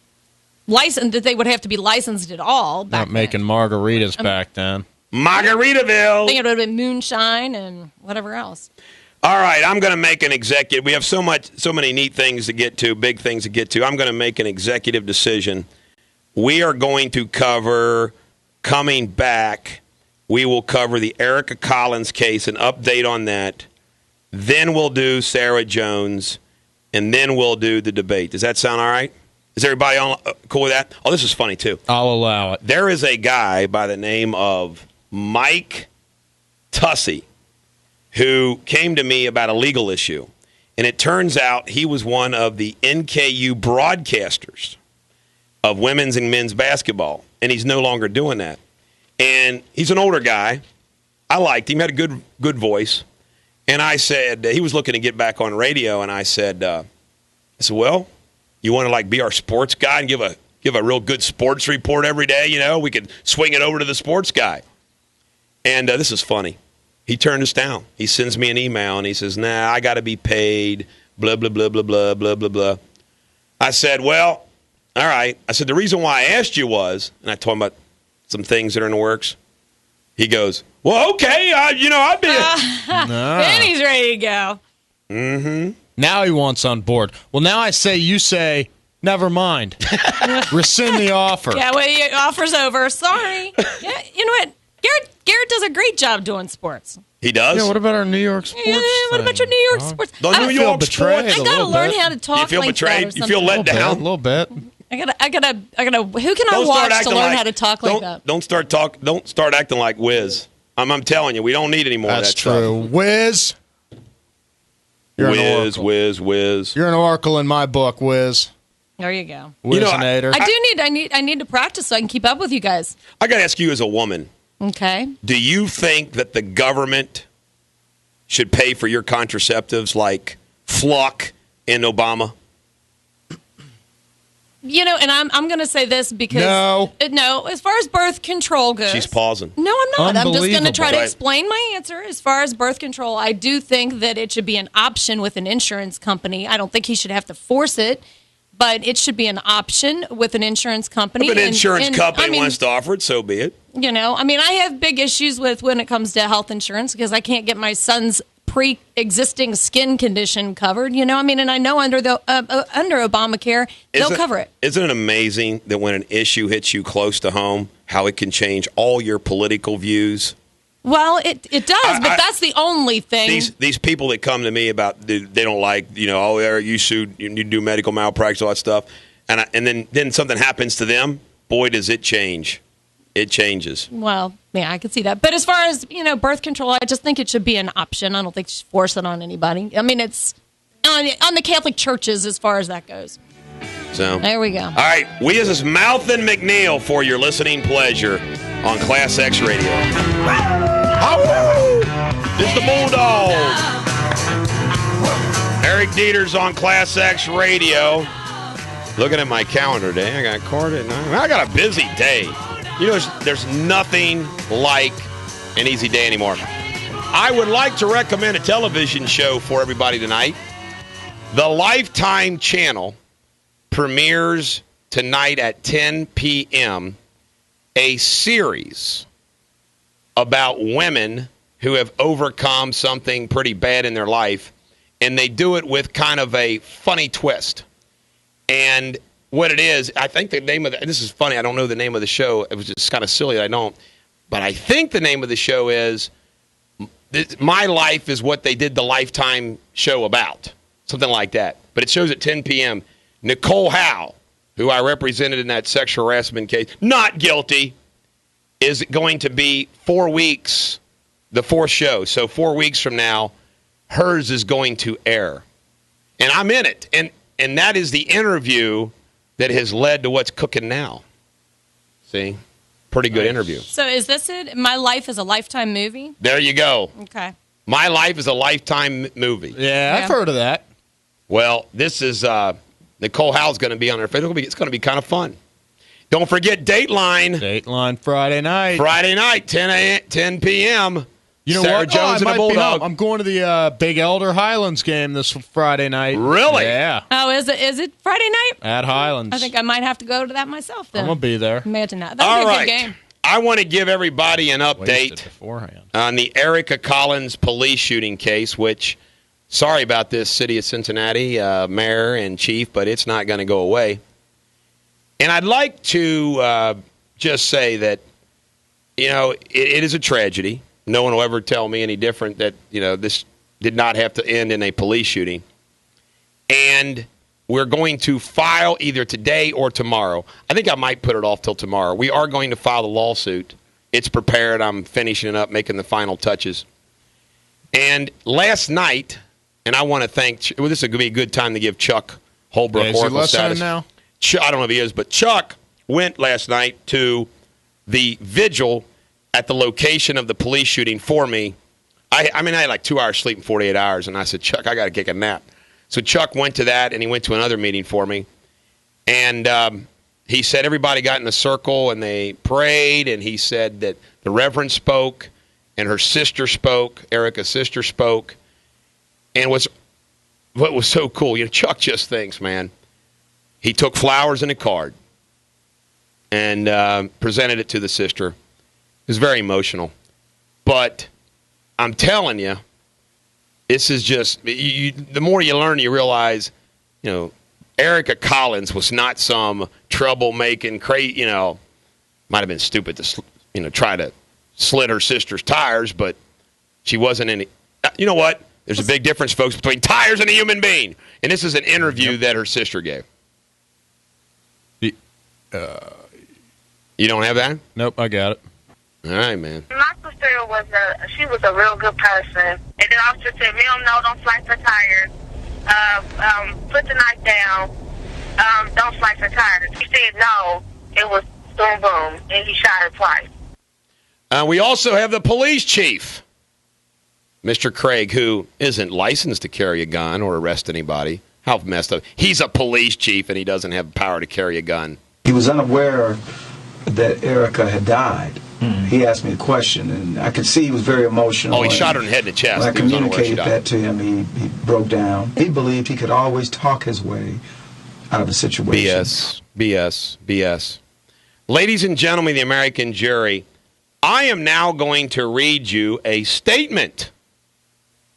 licensed, that they would have to be licensed at all. Not making margaritas back then. Margaritaville. I think it would have been moonshine and whatever else. All right, I'm going to make an executive. We have so many neat things to get to, big things to get to. I'm going to make an executive decision. We are going to cover, coming back, we will cover the Erica Collins case, an update on that. Then we'll do Sarah Jones, and then we'll do the debate. Does that sound all right? Is everybody cool with that? Oh, this is funny, too. I'll allow it. There is a guy by the name of Mike Tussey who came to me about a legal issue. And it turns out he was one of the NKU broadcasters of women's and men's basketball. And he's no longer doing that. And he's an older guy. I liked him. He had a good voice. And I said, he was looking to get back on radio. And I said, well, you want to like be our sports guy and give a real good sports report every day? You know, we could swing it over to the sports guy. And this is funny. He turned us down. He sends me an email, and he says, nah, I got to be paid, blah, blah, blah, blah, blah, blah, blah, blah. I said, well, all right. I said, the reason why I asked you was, and I told him about some things that are in the works. He goes, well, okay, I'd be Then he's ready to go. Mm-hmm. Now he wants on board. Well, now you say, never mind. Rescind the offer. Yeah, well, your offer's over. Sorry. Yeah, you know what? Garrett does a great job doing sports. He does? Yeah, what about our New York sports? What about your New York sports? The New York betrayed sports. I gotta learn how to talk. You feel like betrayed? That or You feel let A down? little bit. I gotta. Who can I watch to learn how to talk like that? Don't start acting like Wiz. I'm telling you, we don't need any more That's of that stuff. true. Wiz. You're an oracle. Wiz. You're an oracle in my book, Wiz. There you go. Wizinator. I need to practice so I can keep up with you guys. I got to ask you as a woman. Okay. Do you think that the government should pay for your contraceptives like Flock and Obama? And I'm going to say this because No. As far as birth control goes, She's pausing. No, I'm not. I'm just going to try to Right. explain my answer. As far as birth control, I do think that it should be an option with an insurance company. I don't think he should have to force it, but it should be an option with an insurance company. If an insurance company wants to offer it, so be it. I have big issues with when it comes to health insurance because I can't get my son's pre-existing skin condition covered. And I know under Obamacare they'll cover it. Isn't it amazing that when an issue hits you close to home, how it can change all your political views? Well, it does, but that's the only thing. These people that come to me about they don't like you sued, you do medical malpractice, all that stuff, and then something happens to them. Boy, does it change. It changes. Well, yeah, I can see that. But as far as, birth control, I just think it should be an option. I don't think you should force it on anybody. I mean, it's on the Catholic churches as far as that goes. So there we go. All right, this is Mouth and McNeil for your listening pleasure on Class X Radio. It's the Bulldog. Eric Deters on Class X Radio. Looking at my calendar today, I got court at 9. I got a busy day. There's nothing like an easy day anymore. I would like to recommend a television show for everybody tonight. The Lifetime channel premieres tonight at 10 p.m. a series about women who have overcome something pretty bad in their life, and they do it with kind of a funny twist. And what it is, I think the name of this is funny. I don't know the name of the show. It was just kind of silly. I don't. But I think the name of the show is My Life is What They Did the Lifetime show about. Something like that. But it shows at 10 p.m. Nicole Howe, who I represented in that sexual harassment case, not guilty, is going to be 4 weeks, the fourth show. So 4 weeks from now, hers is going to air. And I'm in it. And that is the interview that has led to what's cooking now. See? Pretty good interview. So is this it? My Life is a Lifetime movie? There you go. Okay. My Life is a Lifetime movie. Yeah, I've heard of that. Well, this is Nicole Howe's going to be on there. It's going to be kind of fun. Don't forget Dateline. Dateline Friday night. Friday night, 10 p.m. You know Sarah what? Jones and the Bulldog. I'm going to the Big Elder Highlands game this Friday night. Really? Yeah. Oh, is it Friday night? At Highlands. I think I might have to go to that myself then. I'm going to be there. Imagine that. That'll be a good game. I want to give everybody an update on the Erica Collins police shooting case, which, sorry about this, City of Cincinnati, mayor and chief, but it's not going to go away. And I'd like to just say that, it is a tragedy. No one will ever tell me any different that, this did not have to end in a police shooting. And we're going to file either today or tomorrow. I think I might put it off till tomorrow. We are going to file the lawsuit. It's prepared. I'm finishing it up, making the final touches. And last night, and I want to thank, this is going to be a good time to give Chuck Holbrook Oracle status. Now? I don't know if he is, but Chuck went last night to the vigil at the location of the police shooting for me. I had like 2 hours sleep in 48 hours, and I said, Chuck, I got to take a nap. So Chuck went to that, and he went to another meeting for me. And he said everybody got in a circle, and they prayed, and he said that the Reverend spoke, and her sister spoke, Erica's sister spoke. And what was so cool, Chuck just thinks, man, he took flowers and a card and presented it to the sister. It was very emotional. But I'm telling you, this is just, the more you learn, you realize, Erica Collins was not some troublemaking, crazy, might have been stupid to, try to slit her sister's tires, but She wasn't any. You know what? There's a big difference, folks, between tires and a human being. And this is an interview that her sister gave. You don't have that? Nope, I got it. All right, man. My sister she was a real good person. And the officer said, ma'am, no, don't slice her tires. Put the knife down. Don't slice her tires. She said no. It was boom, boom. And he shot her twice. We also have the police chief, Mr. Craig, who isn't licensed to carry a gun or arrest anybody. How messed up. He's a police chief, and he doesn't have power to carry a gun. He was unaware that Erica had died. He asked me a question, and I could see he was very emotional. Oh, he shot her in the head and the chest. When I communicated that to him, he broke down. He believed he could always talk his way out of a situation. BS. Ladies and gentlemen of the American jury, I am now going to read you a statement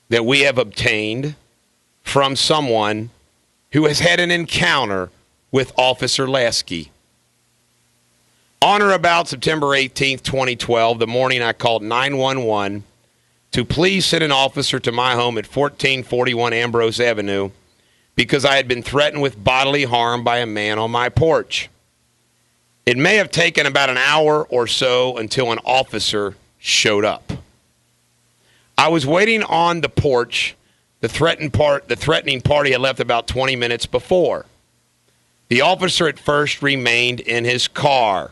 that we have obtained from someone who has had an encounter with Officer Lasky. On or about September 18th, 2012, the morning I called 911 to please send an officer to my home at 1441 Ambrose Avenue because I had been threatened with bodily harm by a man on my porch. It may have taken about an hour or so until an officer showed up. I was waiting on the porch. The threatening party had left about 20 minutes before. The officer at first remained in his car.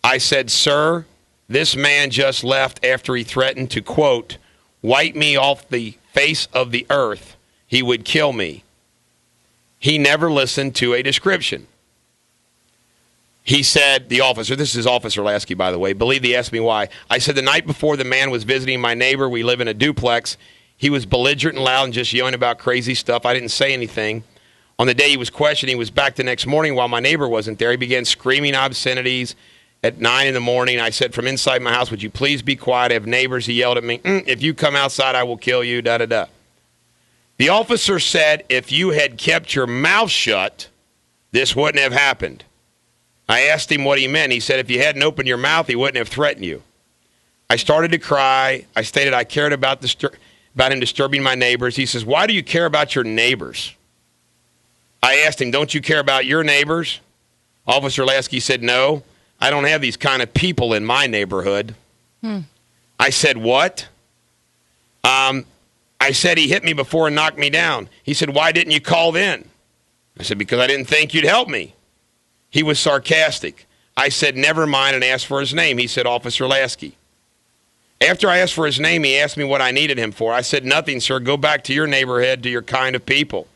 I said, sir, this man just left after he threatened to, quote, wipe me off the face of the earth. He would kill me. He never listened to a description. He said, the officer, this is Officer Lasky, by the way, believe he asked me why. I said, the night before the man was visiting my neighbor, we live in a duplex. He was belligerent and loud and just yelling about crazy stuff. I didn't say anything. On the day he was questioned, he was back the next morning while my neighbor wasn't there. He began screaming obscenities at 9 in the morning. I said, from inside my house, would you please be quiet? I have neighbors. He yelled at me, if you come outside, I will kill you, da-da-da. The officer said, if you had kept your mouth shut, this wouldn't have happened. I asked him what he meant. He said, if you hadn't opened your mouth, he wouldn't have threatened you. I started to cry. I stated I cared about him disturbing my neighbors. He says, why do you care about your neighbors? I asked him, don't you care about your neighbors? Officer Lasky said, no, I don't have these kind of people in my neighborhood. I said, what? I said, he hit me before and knocked me down. He said, why didn't you call then? I said, because I didn't think you'd help me. He was sarcastic. I said, never mind, and asked for his name. He said, Officer Lasky. After I asked for his name, he asked me what I needed him for. I said, nothing, sir. Go back to your neighborhood, to your kind of people.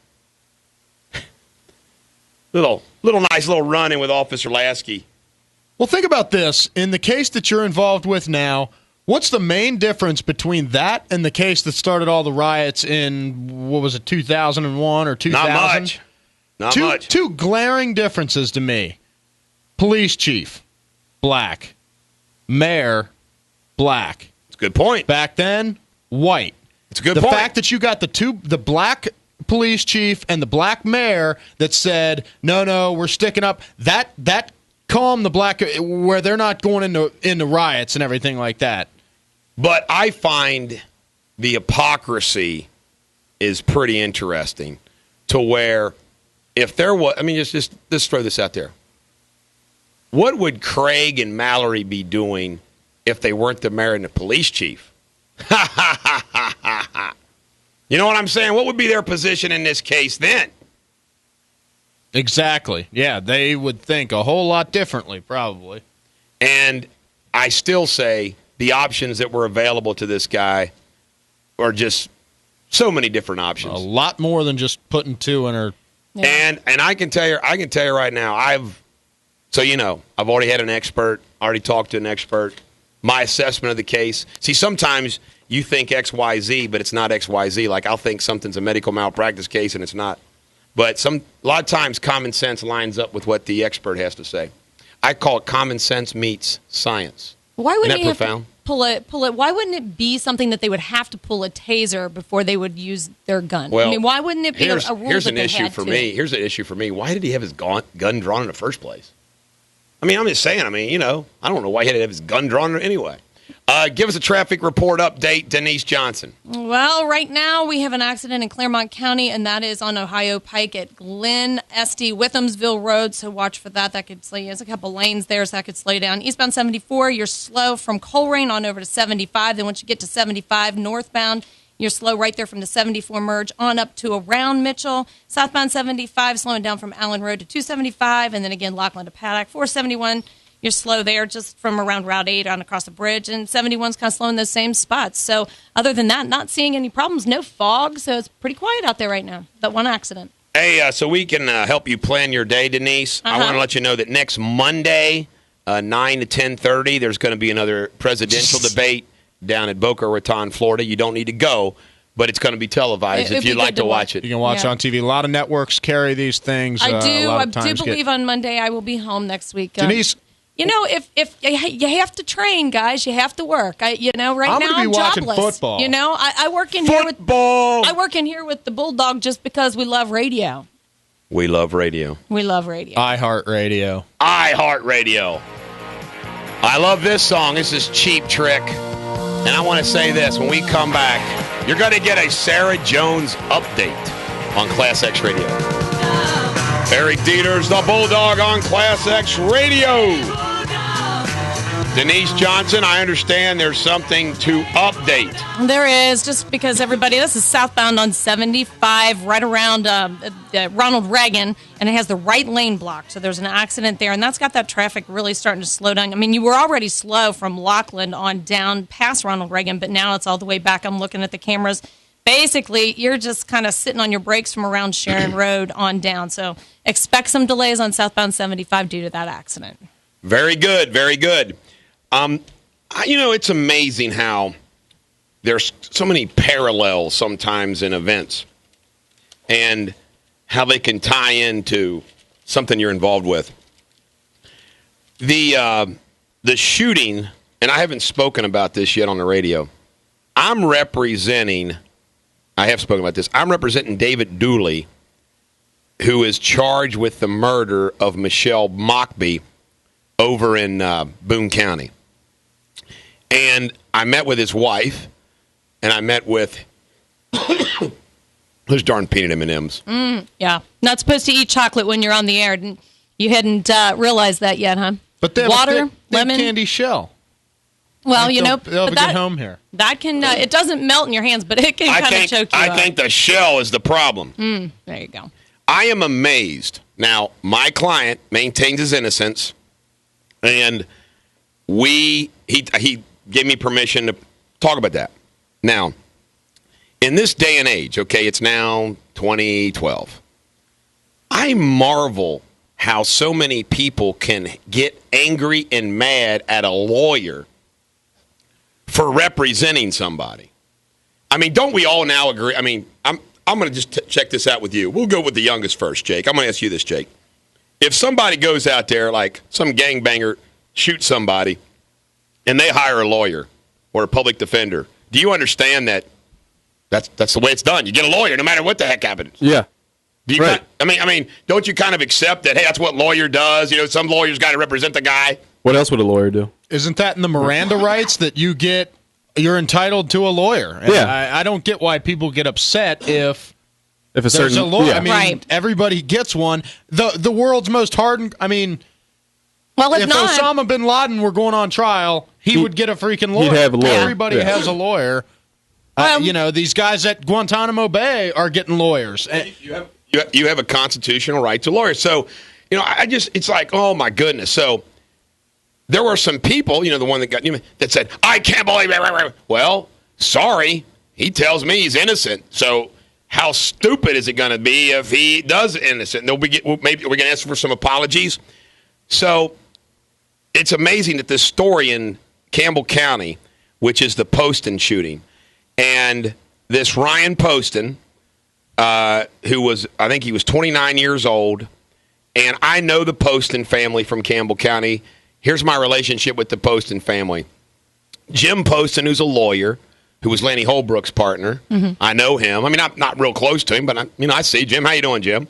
Little nice little run-in with Officer Lasky. Well, think about this. In the case that you're involved with now, what's the main difference between that and the case that started all the riots in, 2001 or 2000? Not much. Two glaring differences to me. Police chief, black. Mayor, black. It's a good point. Back then, white. It's a good point. The fact that you got the black police chief and the black mayor that said, no, we're sticking up, that calmed the black, where they're not going into riots and everything like that. But I find the hypocrisy is pretty interesting, to where if there was, just let's throw this out there. What would Craig and Mallory be doing if they weren't the mayor and the police chief? You know what I'm saying? What would be their position in this case then? Exactly. Yeah, they would think a whole lot differently, probably. And I still say the options that were available to this guy are just so many different options. A lot more than just putting two in her. Yeah. And I can tell you right now, I've already had an expert, already talked to an expert. My assessment of the case. See, sometimes you think XYZ, but it's not XYZ. Like, I'll think something's a medical malpractice case and it's not. But a lot of times common sense lines up with what the expert has to say. I call it common sense meets science. Why wouldn't Isn't that profound? Pull it? Why wouldn't it be something that they would have to pull a taser before they would use their gun? Well, why wouldn't it be a rule here's that an they issue had for to? me. Here's an issue for me. Why did he have his gun drawn in the first place? I'm just saying. I don't know why he had to have his gun drawn anyway. Give us a traffic report update, Denise Johnson. Well, right now we have an accident in Claremont County, and that is on Ohio Pike at Glen Estee, Withamsville Road. So watch for that. That could slow you. There's a couple lanes there, so that could slow you down. Eastbound 74, you're slow from Coleraine on over to 75. Then once you get to 75 northbound, you're slow right there from the 74 merge on up to around Mitchell. Southbound 75, slowing down from Allen Road to 275, and then again Lockland to Paddock. 471. You're slow there just from around Route 8 on across the bridge, and 71's kind of slow in those same spots. So other than that, not seeing any problems, no fog, so it's pretty quiet out there right now. That one accident. Hey, so we can help you plan your day, Denise. I want to let you know that next Monday, 9 to 10:30, there's going to be another presidential debate down at Boca Raton, Florida. You don't need to go, but it's going to be televised if you'd like to watch it. You can watch on TV. A lot of networks carry these things. I do believe on Monday I will be home next week. Denise, you know, if you have to train, guys, you have to work. Right now I'm jobless. Football. You know, I work in here with I work in here with the Bulldog just because we love radio. We love radio. We love radio. iHeartRadio. iHeartRadio. I love this song. This is Cheap Trick. And I want to say this. When we come back, you're going to get a Sarah Jones update on Class X Radio. Eric Deters, the Bulldog on Class X Radio. Denise Johnson, I understand there's something to update. There is, just because everybody, this is southbound on 75, right around Ronald Reagan, and it has the right lane blocked. So there's an accident there, and that's got that traffic really starting to slow down. I mean, you were already slow from Lockland on down past Ronald Reagan, but now it's all the way back. I'm looking at the cameras. Basically, you're just kind of sitting on your brakes from around Sharon Road on down. So expect some delays on southbound 75 due to that accident. Very good, very good. You know, it's amazing how there's so many parallels sometimes in events and how they can tie into something you're involved with. The shooting, and I haven't spoken about this yet on the radio. I have spoken about this. I'm representing David Dooley, who is charged with the murder of Michelle Mockbee over in Boone County. And I met with his wife, and I met with those darn peanut M&Ms. Yeah. Not supposed to eat chocolate when you're on the air. You hadn't realized that yet, huh? But they have water, a lemon, candy shell. Well, you know, they'll but get home here. That can it doesn't melt in your hands, but it can kind of choke you up. I think the shell is the problem. There you go. I am amazed. Now, my client maintains his innocence, and he gave me permission to talk about that. Now, in this day and age, okay, it's now 2012. I marvel how so many people can get angry and mad at a lawyer for representing somebody. I mean, don't we all now agree? I mean, I'm going to just check this out with you. We'll go with the youngest first, Jake. I'm going to ask you this, Jake. If somebody goes out there, like some gangbanger shoots somebody, and they hire a lawyer or a public defender, do you understand that that's the way it's done? You get a lawyer no matter what the heck happens. Yeah. Do you right. I mean, don't you kind of accept that, hey, that's what lawyer does? You know, some lawyer's got to represent the guy. What else would a lawyer do? Isn't that in the Miranda rights that you're entitled to a lawyer? And yeah. I don't get why people get upset if a certain lawyer. Yeah. I mean, everybody gets one. The world's most hardened. I mean, well, if not, Osama bin Laden were going on trial, he would get a freaking lawyer. He'd have a lawyer. Everybody has a lawyer. You know, these guys at Guantanamo Bay are getting lawyers. You have a constitutional right to lawyers. So, you know, it's like, oh my goodness. So there were some people, you know, the one that said, I can't believe it. Well, sorry, he tells me he's innocent. So how stupid is it going to be if he does innocent? Maybe we're going to ask for some apologies. So it's amazing that this story in Campbell County, which is the Poston shooting, and this Ryan Poston, who was, I think he was 29 years old, and I know the Poston family from Campbell County. Here's my relationship with the Poston family. Jim Poston, who's a lawyer, who was Lanny Holbrook's partner. Mm-hmm. I know him. I mean, I'm not real close to him, but I see Jim. How you doing, Jim?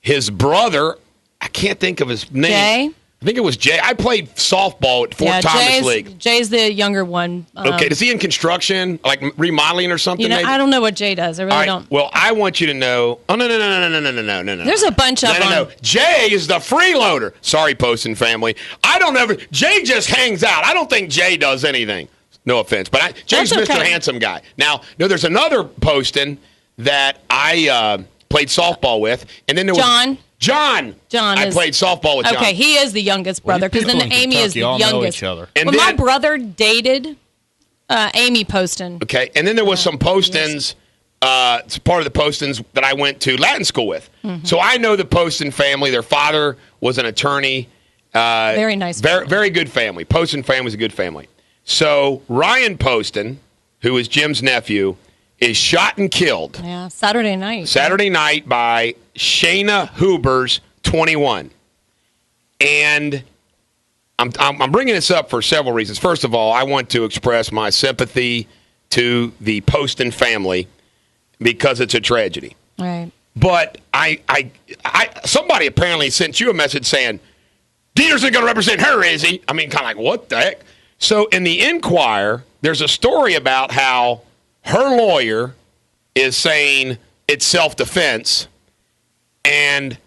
His brother, I can't think of his name. I think it was Jay. I played softball at Fort Thomas League. Jay's the younger one. Okay, is he in construction, like remodeling or something? I don't know what Jay does. I really don't. Well, I want you to know. Oh, no. There's a bunch of them. No. Jay is the freeloader. Sorry, Poston family. I don't know. Jay just hangs out. I don't think Jay does anything. No offense, but Jay's Mr. Handsome Guy. Now, there's another Poston that I played softball with, and then there was John. I played softball with John. Okay, he is the youngest brother because then Amy is the youngest. Know each other. And my brother dated Amy Poston. Okay, and then there was some Postons. It's part of the Postons that I went to Latin school with. Mm-hmm. So I know the Poston family. Their father was an attorney. Very nice. Very good family. Poston family is a good family. So Ryan Poston, who is Jim's nephew, is shot and killed. Yeah, Saturday night. Saturday night by Shayna Hubers, 21. And I'm bringing this up for several reasons. First of all, I want to express my sympathy to the Poston family because it's a tragedy. Right. But somebody apparently sent you a message saying, Deters isn't going to represent her, is he? I mean, kind of like, what the heck? So in the Enquirer, there's a story about how her lawyer is saying it's self-defense, and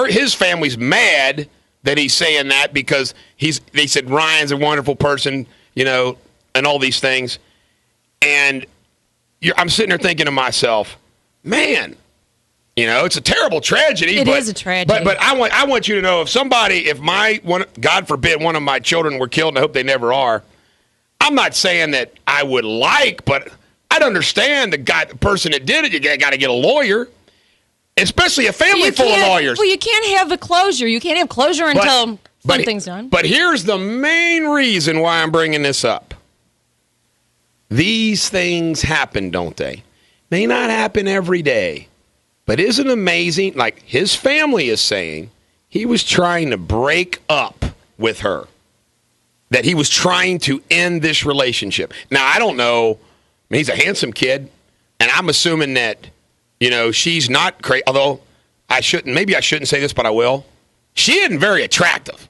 his family's mad that he's saying that because they said Ryan's a wonderful person, and all these things. And I'm sitting there thinking to myself, man, it's a terrible tragedy. It is a tragedy. But I want you to know if God forbid, one of my children were killed, and I hope they never are, I'm not saying that I would but I'd understand the person that did it. You got to get a lawyer, especially a family full of lawyers. Well, you can't have a closure. You can't have closure until something's done. But here's the main reason why I'm bringing this up. These things happen, don't they? May not happen every day, but isn't it amazing? Like his family is saying, he was trying to break up with her. That he was trying to end this relationship. Now, I don't know. I mean, he's a handsome kid, and I'm assuming that, she's not crazy. Although maybe I shouldn't say this, but I will. She isn't very attractive.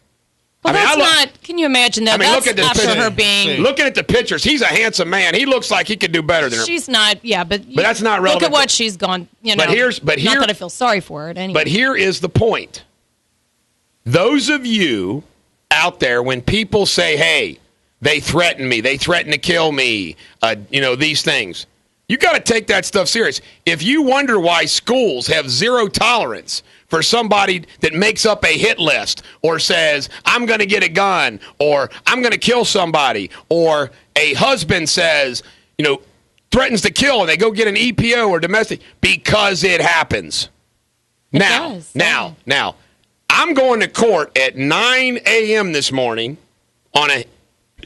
Well, can you imagine that? Look at after her being. Looking at the pictures, he's a handsome man. He looks like he could do better than her. She's not, but that's not relevant. Look at what she's gone, But not that I feel sorry for it anyway. But here is the point. Those of you out there, when people say, hey, they threaten me, they threaten to kill me, these things, you got to take that stuff serious. If you wonder why schools have zero tolerance for somebody that makes up a hit list or says, I'm going to get a gun, or I'm going to kill somebody, or a husband says, threatens to kill, and they go get an EPO or domestic, because it happens. Now, I'm going to court at 9 a.m. this morning on a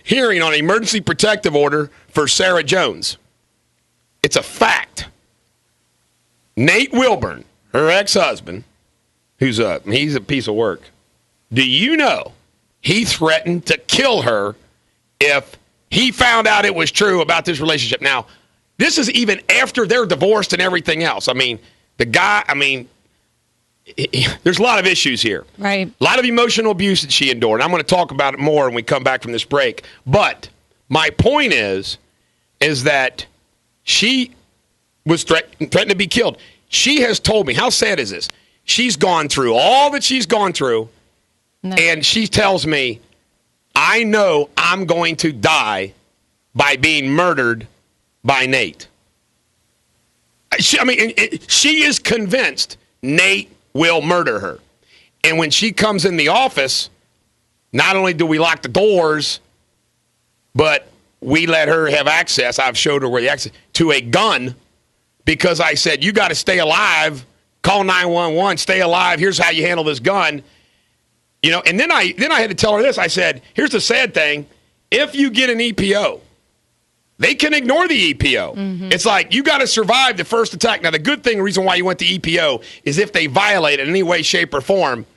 hearing on an emergency protective order for Sarah Jones. It's a fact. Nate Wilburn, her ex-husband, he's a piece of work. Do you know he threatened to kill her if he found out it was true about this relationship? Now, this is even after they're divorced and everything else. I mean, there's a lot of issues here. Right. A lot of emotional abuse that she endured. I'm going to talk about it more when we come back from this break. But my point is that she was threatened to be killed. She has told me, how sad is this? She's gone through all that she's gone through, and she tells me, I know I'm going to die by being murdered by Nate. She is convinced Nate will murder her. And when she comes in the office, not only do we lock the doors, but we let her have access. I've showed her where the access to a gun, because I said, you got to stay alive. Call 911, stay alive. Here's how you handle this gun. And then I had to tell her this. I said, here's the sad thing. If you get an EPO, they can ignore the EPO. Mm-hmm. It's like, you got to survive the first attack. Now, the good thing, the reason why you went to EPO is if they violate it in any way, shape, or form,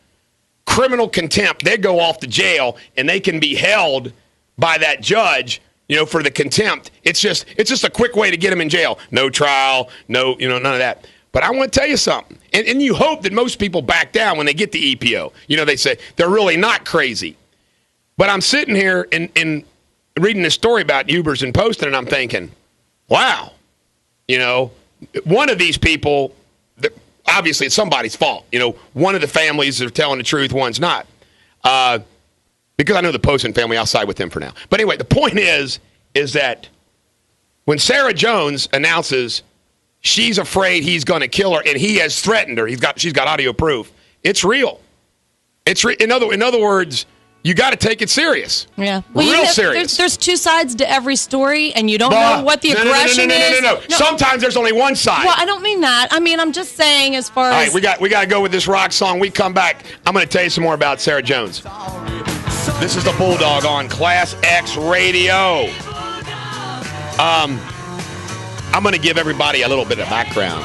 criminal contempt, they go off to jail, and they can be held by that judge, for the contempt. It's just a quick way to get them in jail. No trial, none of that. But I want to tell you something. And you hope that most people back down when they get the EPO. They say they're really not crazy. But I'm sitting here and reading this story about Ubers and posting, and I'm thinking, wow. One of these people, obviously it's somebody's fault. One of the families are telling the truth, one's not. Because I know the Poston family, I'll side with them for now. But anyway, the point is that when Sarah Jones announces she's afraid he's going to kill her and he has threatened her, she's got audio proof, it's real. In other words, you got to take it serious. Yeah. Real serious. There's two sides to every story, and you don't know what the aggression is. No. Sometimes there's only one side. Well, I don't mean that. I mean, I'm just saying as far as... All right, we got to go with this rock song. We come back. I'm going to tell you some more about Sarah Jones. This is the Bulldog on Class X Radio. I'm going to give everybody a little bit of background.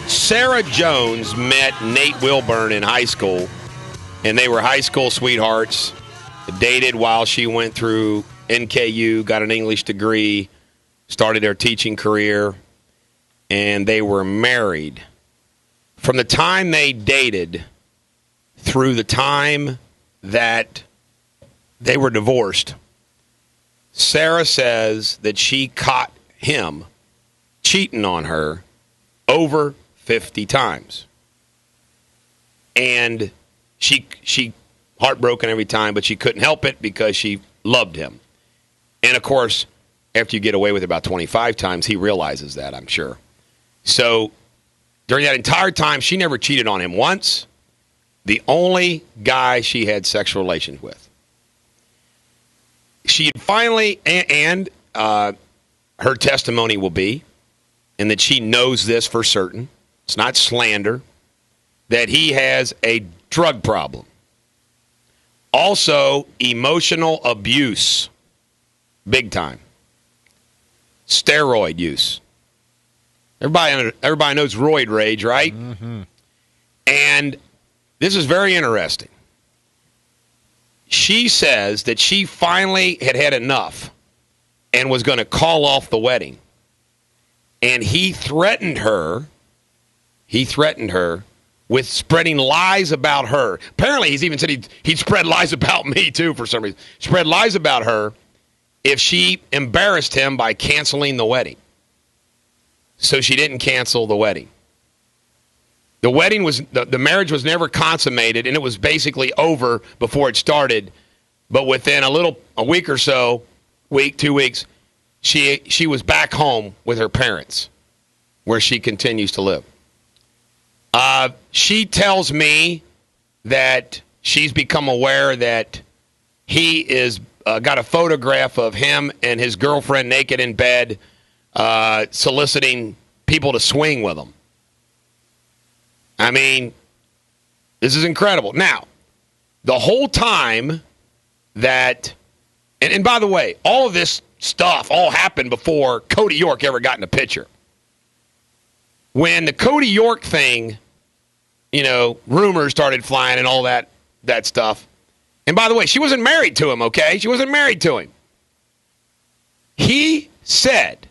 Sarah Jones met Nate Wilburn in high school, and they were high school sweethearts, dated while she went through NKU, got an English degree, started their teaching career, and they were married. From the time they dated through the time that they were divorced, Sarah says that she caught him cheating on her over 50 times. And she heartbroken every time, but she couldn't help it because she loved him. And, of course, after you get away with it about 25 times, he realizes that, I'm sure. So during that entire time, she never cheated on him once. The only guy she had sexual relations with. She finally, and her testimony will be, and that she knows this for certain, it's not slander, that he has a drug problem. Also, emotional abuse, big time. Steroid use. Everybody knows roid rage, right? Mm-hmm. And this is very interesting. She says that she finally had enough and was going to call off the wedding. And he threatened her with spreading lies about her. Apparently, he's even said he'd spread lies about me, too, for some reason. Spread lies about her if she embarrassed him by canceling the wedding. So she didn't cancel the wedding. The wedding the marriage was never consummated, and it was basically over before it started. But within a week or so, 2 weeks, she was back home with her parents, where she continues to live. She tells me that she's become aware that he is got a photograph of him and his girlfriend naked in bed, soliciting people to swing with him. I mean, this is incredible. Now, the whole time that, and by the way, all of this stuff all happened before Cody York ever got in the picture. When the Cody York thing, rumors started flying and all that stuff. And by the way, she wasn't married to him, okay? She wasn't married to him. He said,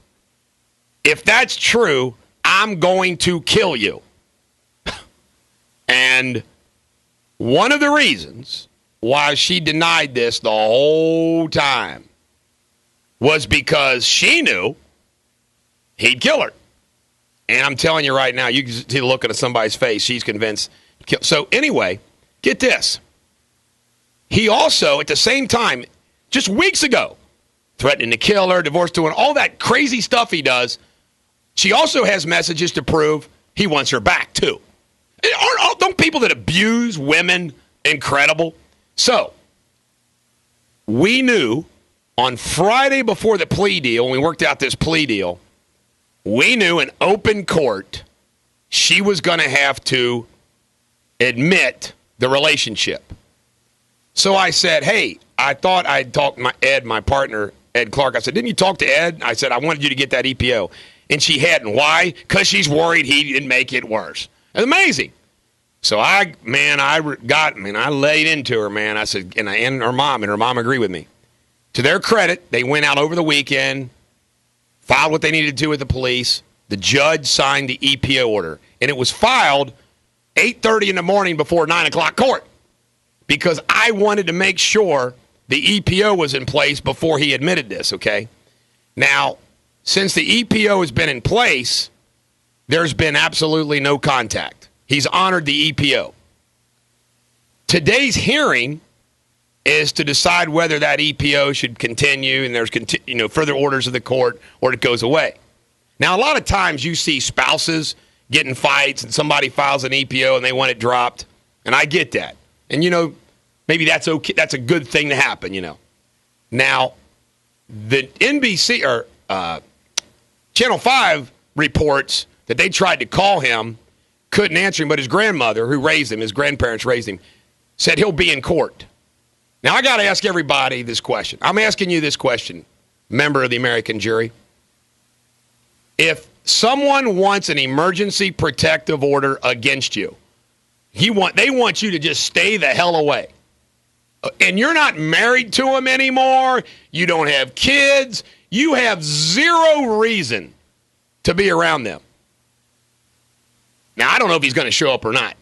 if that's true, I'm going to kill you. And one of the reasons why she denied this the whole time was because she knew he'd kill her. And I'm telling you right now, you can see the look at somebody's face. She's convinced. So anyway, get this. He also, at the same time, just weeks ago, threatening to kill her, divorced her, and all that crazy stuff he does, she also has messages to prove he wants her back, too. Don't people that abuse women incredible? So, we knew on Friday before the plea deal, when we worked out this plea deal, we knew in open court she was going to have to admit the relationship. So I said, hey, I thought I'd talked to Ed, my partner, Ed Clark. I said, didn't you talk to Ed? I said, I wanted you to get that EPO. And she hadn't. Why? Because she's worried he didn't make it worse. It's amazing. So I laid into her, man. I said, and her mom agreed with me. To their credit, they went out over the weekend, filed what they needed to do with the police. The judge signed the EPO order, and it was filed 8:30 in the morning before 9 o'clock court because I wanted to make sure the EPO was in place before he admitted this, okay? Now, since the EPO has been in place, there's been absolutely no contact. He's honored the EPO. Today's hearing is to decide whether that EPO should continue and there's further orders of the court or it goes away. Now, a lot of times you see spouses get in fights and somebody files an EPO and they want it dropped, and I get that. And, maybe that's okay. That's a good thing to happen, Now, the NBC or Channel 5 reports that they tried to call him, couldn't answer him, but his grandmother, who raised him, his grandparents raised him, said he'll be in court. Now, I got to ask everybody this question. I'm asking you this question, member of the American jury. If someone wants an emergency protective order against you, they want you to just stay the hell away. And you're not married to them anymore. You don't have kids. You have zero reason to be around them. Now, I don't know if he's going to show up or not.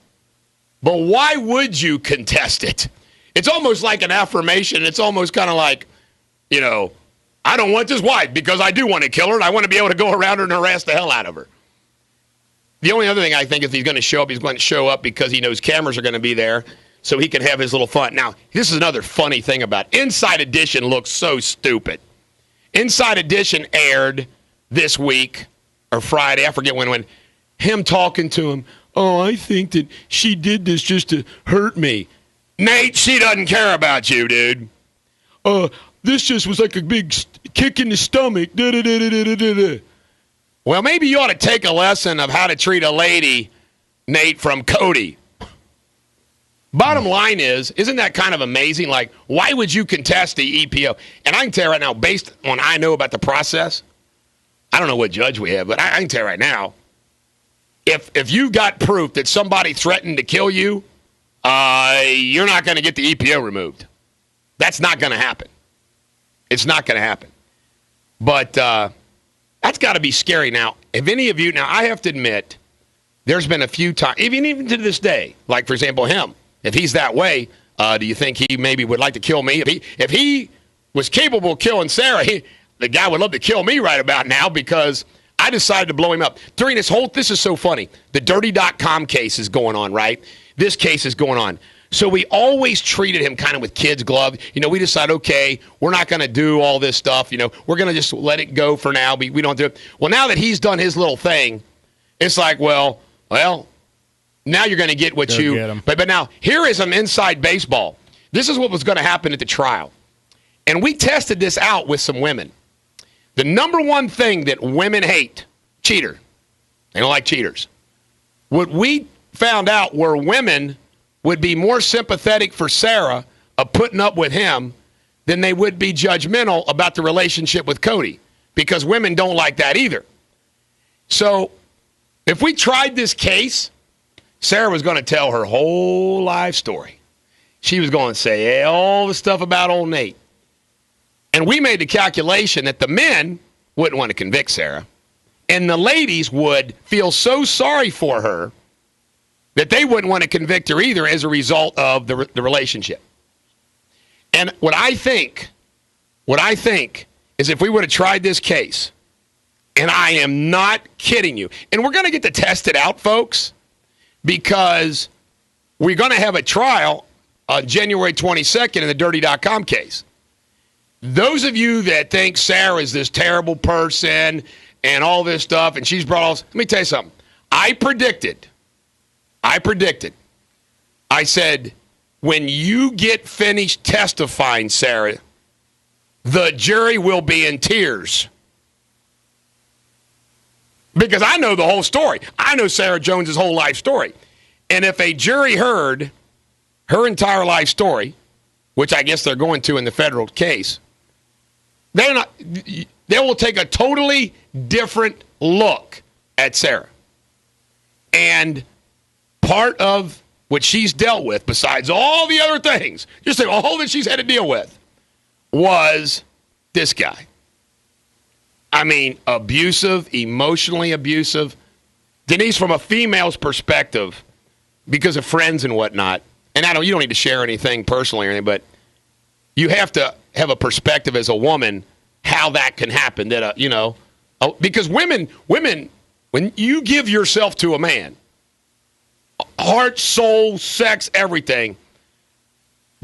But why would you contest it? It's almost like an affirmation. It's almost kind of like, I don't want this wife because I do want to kill her and I want to be able to go around her and harass the hell out of her. The only other thing I think if he's going to show up, he's going to show up because he knows cameras are going to be there so he can have his little fun. Now, this is another funny thing about it. Inside Edition looks so stupid. Inside Edition aired this week or Friday, I forget when, him talking to him, oh, I think that she did this just to hurt me. Nate, she doesn't care about you, dude. This just was like a big kick in the stomach. Well, maybe you ought to take a lesson of how to treat a lady, Nate, from Cody. Bottom line is, isn't that kind of amazing? Like, why would you contest the EPO? And I can tell you right now, based on what I know about the process, I don't know what judge we have, but I can tell you right now, if you got proof that somebody threatened to kill you, you're not going to get the EPO removed. That's not going to happen. It's not going to happen. But that's got to be scary. Now, if any of you, I have to admit, there's been a few times, even to this day, like, for example, him, if he's that way, do you think he maybe would like to kill me? If he was capable of killing Sarah, the guy would love to kill me right about now because I decided to blow him up. During this is so funny. The Dirty.com case is going on, right? This case is going on. So we always treated him kind of with kid's glove. We decided, okay, we're not going to do all this stuff. We're going to just let it go for now. We don't do it. Well, now that he's done his little thing, it's like, well, now you're going to get what you. Get but now, here is some inside baseball. This is what was going to happen at the trial. And we tested this out with some women. The number one thing that women hate, cheater. They don't like cheaters. What we found out were women would be more sympathetic for Sarah of putting up with him than they would be judgmental about the relationship with Cody, because women don't like that either. So if we tried this case, Sarah was going to tell her whole life story. She was going to say all the stuff about old Nate. And we made the calculation that the men wouldn't want to convict Sarah, and the ladies would feel so sorry for her that they wouldn't want to convict her either as a result of the relationship. And what I think is if we would have tried this case, and I am not kidding you, and we're going to get to test it out, folks, because we're going to have a trial on January 22nd in the Dirty.com case. Those of you that think Sarah is this terrible person and all this stuff, and she's brought all this, let me tell you something. I predicted, I said, when you get finished testifying, Sarah, the jury will be in tears. Because I know the whole story. I know Sarah Jones's whole life story. And if a jury heard her entire life story, which I guess they're going to in the federal case, they will take a totally different look at Sarah. And part of what she's dealt with, besides all the other things, just all that she's had to deal with, was this guy. I mean, abusive, emotionally abusive. Denise, from a female's perspective, because of friends and whatnot, and you don't need to share anything personally or anything, but you have to have a perspective as a woman how that can happen. That because women, when you give yourself to a man, heart, soul, sex, everything,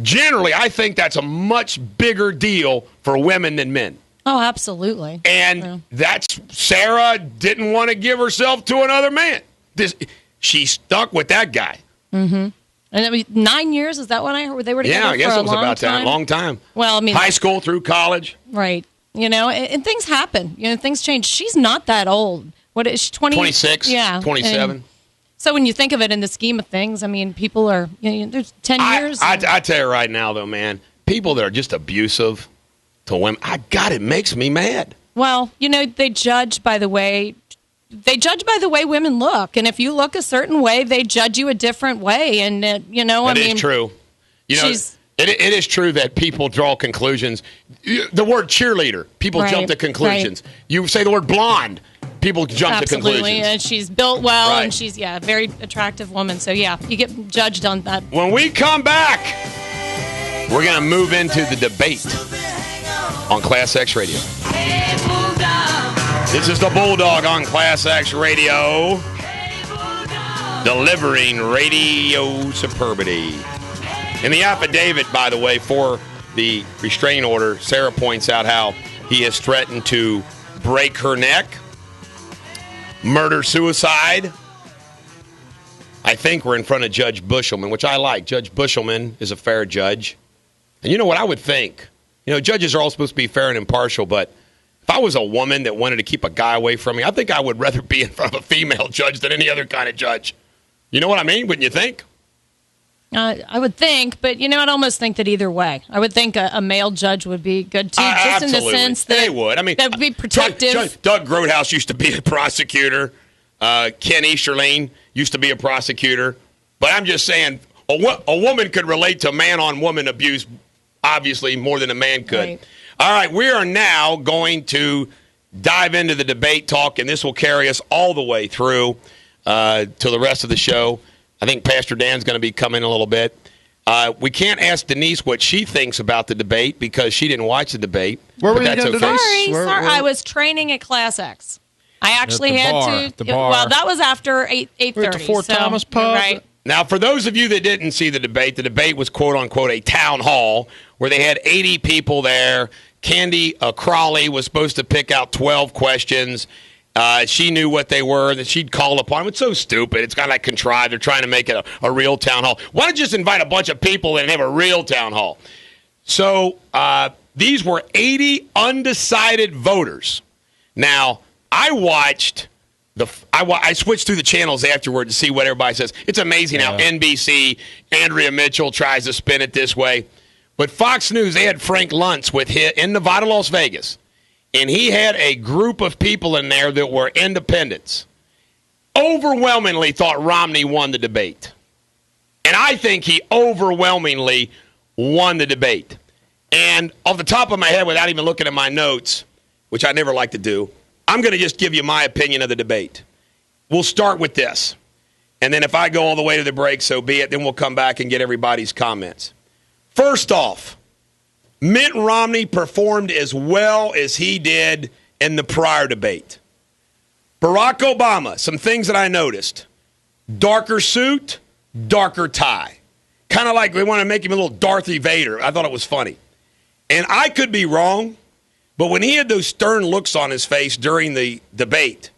generally, I think that's a much bigger deal for women than men. Oh, absolutely. And that's Sarah didn't want to give herself to another man. She stuck with that guy. Mm-hmm. And it was 9 years. Is that what I heard? They were together I guess for it was about that long time. Well, I mean, high school through college. Right. And things happen. Things change. She's not that old. What is she? 26. Yeah. 27. And so when you think of it in the scheme of things, I mean, people are. There's 10 years. I tell you right now, though, man, people that are just abusive to women, it makes me mad. Well, they judge by the way women look, and if you look a certain way, they judge you a different way, and That is true. It is true that people draw conclusions. The word cheerleader, people jump to conclusions. Right. You say the word blonde, people jump to conclusions. Absolutely, and she's built well, and she's a very attractive woman. So you get judged on that. When we come back, we're going to move into the debate on Class X Radio. This is the Bulldog on Class X Radio, delivering radio superbity. In the affidavit, by the way, for the restraining order, Sarah points out how he has threatened to break her neck, murder-suicide. I think we're in front of Judge Bushelman, which I like. Judge Bushelman is a fair judge. And you know what I would think? Judges are all supposed to be fair and impartial, but if I was a woman that wanted to keep a guy away from me, I think I would rather be in front of a female judge than any other kind of judge. You know what I mean? Wouldn't you think? I would think, but I'd almost think that either way. I would think a male judge would be good too, just absolutely. in the sense that they would. I mean, that would be protective. Doug Groothouse used to be a prosecutor. Ken Easterling used to be a prosecutor. But I'm just saying, a woman could relate to man-on-woman abuse, obviously, more than a man could. Right. All right, we are now going to dive into the debate talk, and this will carry us all the way through to the rest of the show. I think Pastor Dan's going to be coming a little bit. We can't ask Denise what she thinks about the debate because she didn't watch the debate. Where were you that's going okay. Sorry, I was training at Class X. I actually At the had bar, to. the bar. Well, that was after 8:30. We're at the Fort Thomas pub. Right. Now, for those of you that didn't see the debate was quote-unquote a town hall where they had 80 people there. Candy Crawley was supposed to pick out 12 questions. She knew what they were, that she'd call upon them. It's so stupid. It's kind of like contrived. They're trying to make it a real town hall. Why don't you just invite a bunch of people in and have a real town hall? So these were 80 undecided voters. Now, I watched I switched through the channels afterward to see what everybody says. It's amazing how NBC, Andrea Mitchell tries to spin it this way. But Fox News, they had Frank Luntz in Nevada, Las Vegas. And he had a group of people in there that were independents. Overwhelmingly thought Romney won the debate. And I think he overwhelmingly won the debate. And off the top of my head, without even looking at my notes, which I never like to do, I'm going to just give you my opinion of the debate. We'll start with this. And then if I go all the way to the break, so be it. Then we'll come back and get everybody's comments. First off, Mitt Romney performed as well as he did in the prior debate. Barack Obama, some things that I noticed. Darker suit, darker tie. Kind of like they want to make him a little Darth Vader. I thought it was funny. And I could be wrong, but when he had those stern looks on his face during the debate,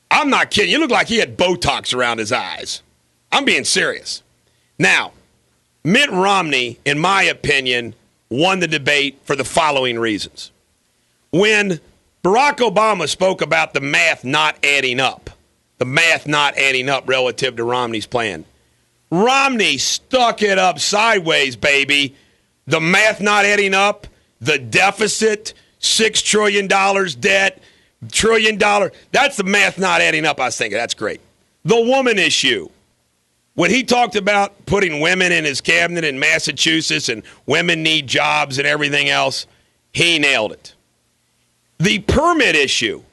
I'm not kidding. You look like he had Botox around his eyes. I'm being serious. Now, Mitt Romney, in my opinion, won the debate for the following reasons. When Barack Obama spoke about the math not adding up relative to Romney's plan, Romney stuck it up sideways, baby. The math not adding up, the deficit, $6 trillion debt, $1 trillion. That's the math not adding up, I was thinking. That's great. The woman issue. When he talked about putting women in his cabinet in Massachusetts and women need jobs and everything else, he nailed it. The permit issue.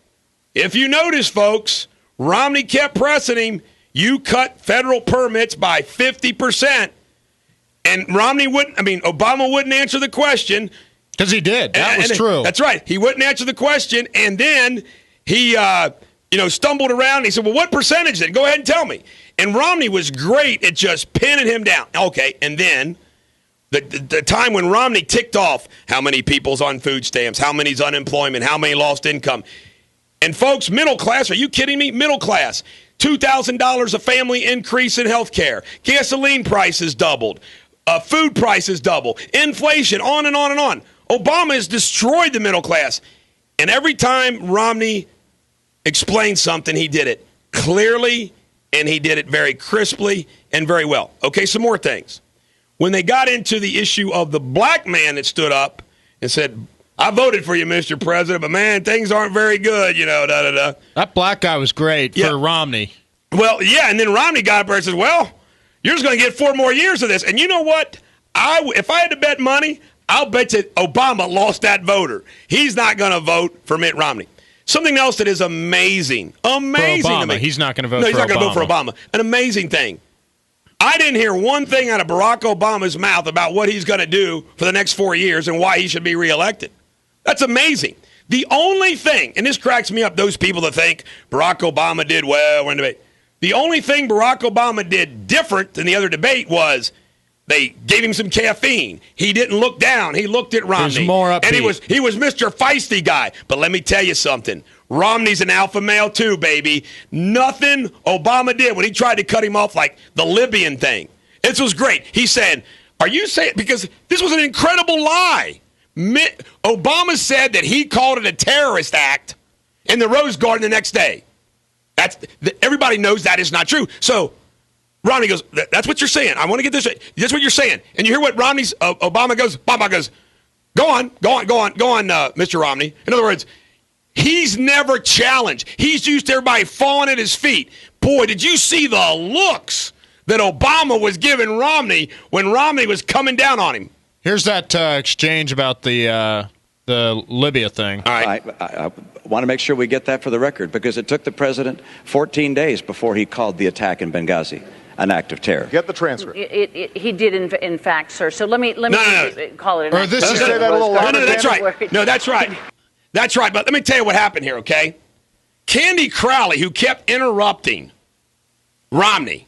If you notice, folks, Romney kept pressing him. You cut federal permits by 50%. And Obama wouldn't answer the question. Because he did. That was true. That's right. He wouldn't answer the question. And then he, stumbled around. And he said, well, what percentage then? Go ahead and tell me. And Romney was great at just pinning him down. Okay. And then the time when Romney ticked off how many people's on food stamps, how many's unemployment, how many lost income. And folks, middle class, are you kidding me? Middle class. $2,000 a family increase in health care. Gasoline prices doubled. Food prices doubled. Inflation, on and on and on. Obama has destroyed the middle class. And every time Romney explained something, he did it clearly, and he did it very crisply and very well. Okay, some more things. When they got into the issue of the black man that stood up and said, I voted for you, Mr. President, but, man, things aren't very good, da-da-da. That black guy was great for Romney. Well, yeah, and then Romney got up there and says, well, you're just going to get 4 more years of this. And you know what? If I had to bet money, I'll bet you Obama lost that voter. He's not going to vote for Mitt Romney. Something else that is amazing to me. He's not going to vote for Obama. No, he's not going to vote for Obama. An amazing thing. I didn't hear one thing out of Barack Obama's mouth about what he's going to do for the next 4 years and why he should be reelected. That's amazing. The only thing, and this cracks me up, those people that think Barack Obama did well in the debate. The only thing Barack Obama did different than the other debate was they gave him some caffeine. He didn't look down. He looked at Romney. There's more upbeat. And he was Mr. Feisty guy. But let me tell you something. Romney's an alpha male too, baby. Nothing Obama did when he tried to cut him off like the Libyan thing. This was great. He said, are you saying, because this was an incredible lie. Obama said that he called it a terrorist act in the Rose Garden the next day. Everybody knows that is not true. So Romney goes, that's what you're saying. I want to get this. That's what you're saying. And you hear what Obama goes, go on, Mr. Romney. In other words, he's never challenged. He's used to everybody falling at his feet. Boy, did you see the looks that Obama was giving Romney when Romney was coming down on him? Here's that exchange about the Libya thing. All right. I want to make sure we get that for the record, because it took the president 14 days before he called the attack in Benghazi an act of terror. Get the transcript. He did, in fact, sir. So let me call it an act of This terror. say that a little louder. No, that's right. No, that's right. That's right. But let me tell you what happened here, okay? Candy Crowley, who kept interrupting Romney,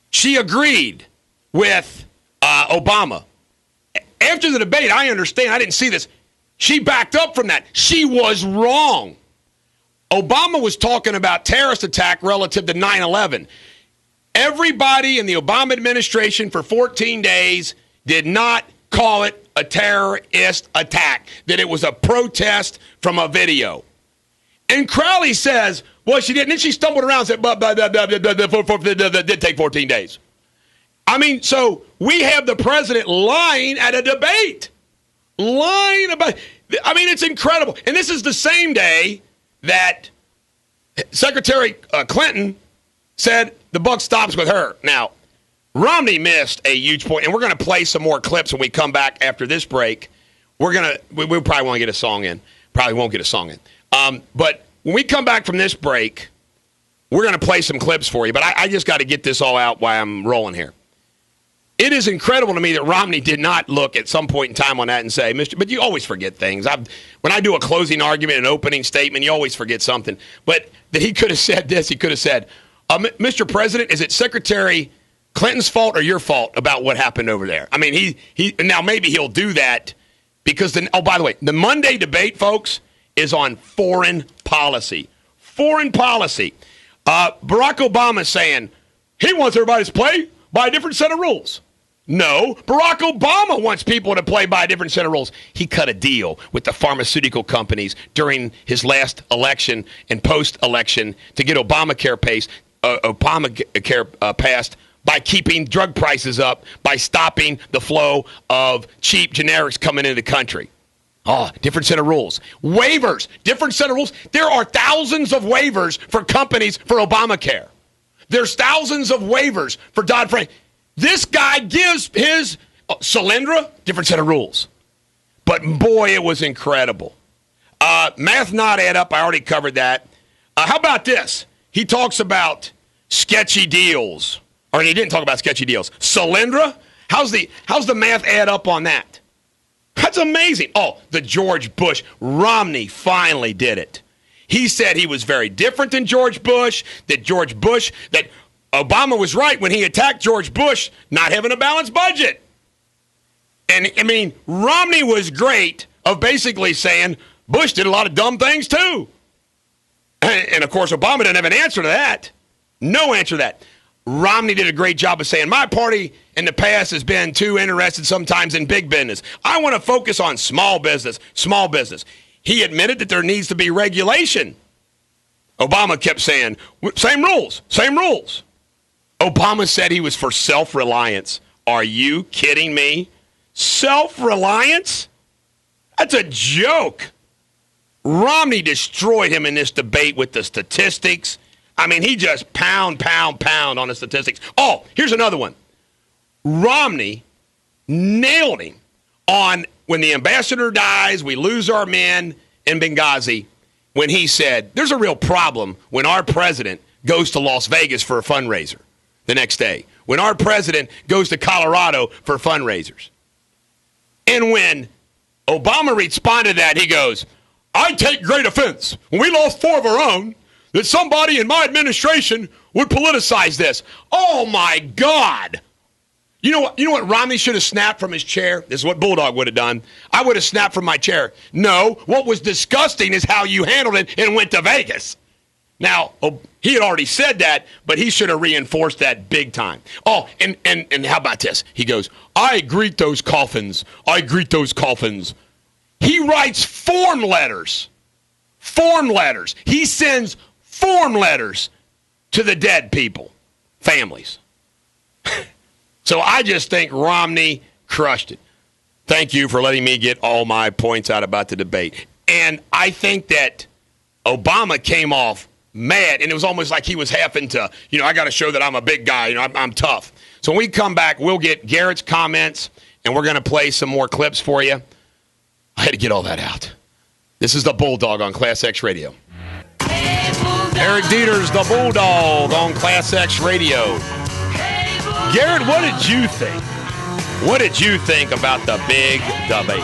she agreed with Obama. After the debate, I understand. I didn't see this. She backed up from that. She was wrong. Obama was talking about terrorist attack relative to 9/11. Everybody in the Obama administration for 14 days did not call it a terrorist attack, that it was a protest from a video. And Crowley says, well, she didn't. And she stumbled around and said, did take 14 days. I mean, so we have the president lying at a debate. Lying about, I mean, it's incredible. And this is the same day that Secretary Clinton said the buck stops with her. Now, Romney missed a huge point, and we're going to play some more clips when we come back after this break. We'll probably want to get a song in. Probably won't get a song in. But when we come back from this break, we're going to play some clips for you. But I just got to get this all out while I'm rolling here. It is incredible to me that Romney did not look at some point in time on that and say, but you always forget things. When I do a closing argument, an opening statement, you always forget something. But that he could have said this. He could have said, Mr. President, is it Secretary Clinton's fault or your fault about what happened over there? I mean, he now maybe he'll do that because by the way, the Monday debate, folks, is on foreign policy. Foreign policy. Barack Obama is saying he wants everybody to play by a different set of rules. No, Barack Obama wants people to play by a different set of rules. He cut a deal with the pharmaceutical companies during his last election and post-election to get Obamacare passed by keeping drug prices up, by stopping the flow of cheap generics coming into the country. Different set of rules. Waivers, different set of rules. There are thousands of waivers for companies for Obamacare. There's thousands of waivers for Dodd-Frank. This guy gives his Solyndra, different set of rules. But boy, it was incredible. Math not add up. I already covered that. How about this? He talks about sketchy deals. Or he didn't talk about sketchy deals. Solyndra? How's the math add up on that? That's amazing. Oh, the George Bush. Romney finally did it. He said he was very different than George Bush, that Obama was right when he attacked George Bush not having a balanced budget. And, I mean, Romney was great of basically saying Bush did a lot of dumb things too. And, of course, Obama didn't have an answer to that. No answer to that. Romney did a great job of saying, my party in the past has been too interested sometimes in big business. I want to focus on small business. He admitted that there needs to be regulation. Obama kept saying, same rules. Obama said he was for self-reliance. Are you kidding me? Self-reliance? That's a joke. Romney destroyed him in this debate with the statistics. I mean, he just pound on the statistics. Oh, here's another one. Romney nailed him on when the ambassador dies, we lose our men in Benghazi, when he said, there's a real problem when our president goes to Las Vegas for a fundraiser the next day, when our president goes to Colorado for fundraisers. And when Obama responded to that, he goes, I take great offense when we lost 4 of our own that somebody in my administration would politicize this. Oh, my God. You know what Romney should have snapped from his chair? This is what Bulldog would have done. I would have snapped from my chair. No, what was disgusting is how you handled it and went to Vegas. Now, he had already said that, but he should have reinforced that big time. Oh, and how about this? He goes, I greet those coffins. He writes form letters. He sends form letters to the dead people, families. So I just think Romney crushed it. Thank you for letting me get all my points out about the debate. And I think that Obama came off mad, and it was almost like he was having to, I got to show that I'm a big guy, I'm tough. So when we come back, we'll get Garrett's comments, and we're going to play some more clips for you. I had to get all that out. This is the Bulldog on Class X Radio. Eric Deters, the Bulldog on Class X Radio. Garrett, what did you think? What did you think about the big debate?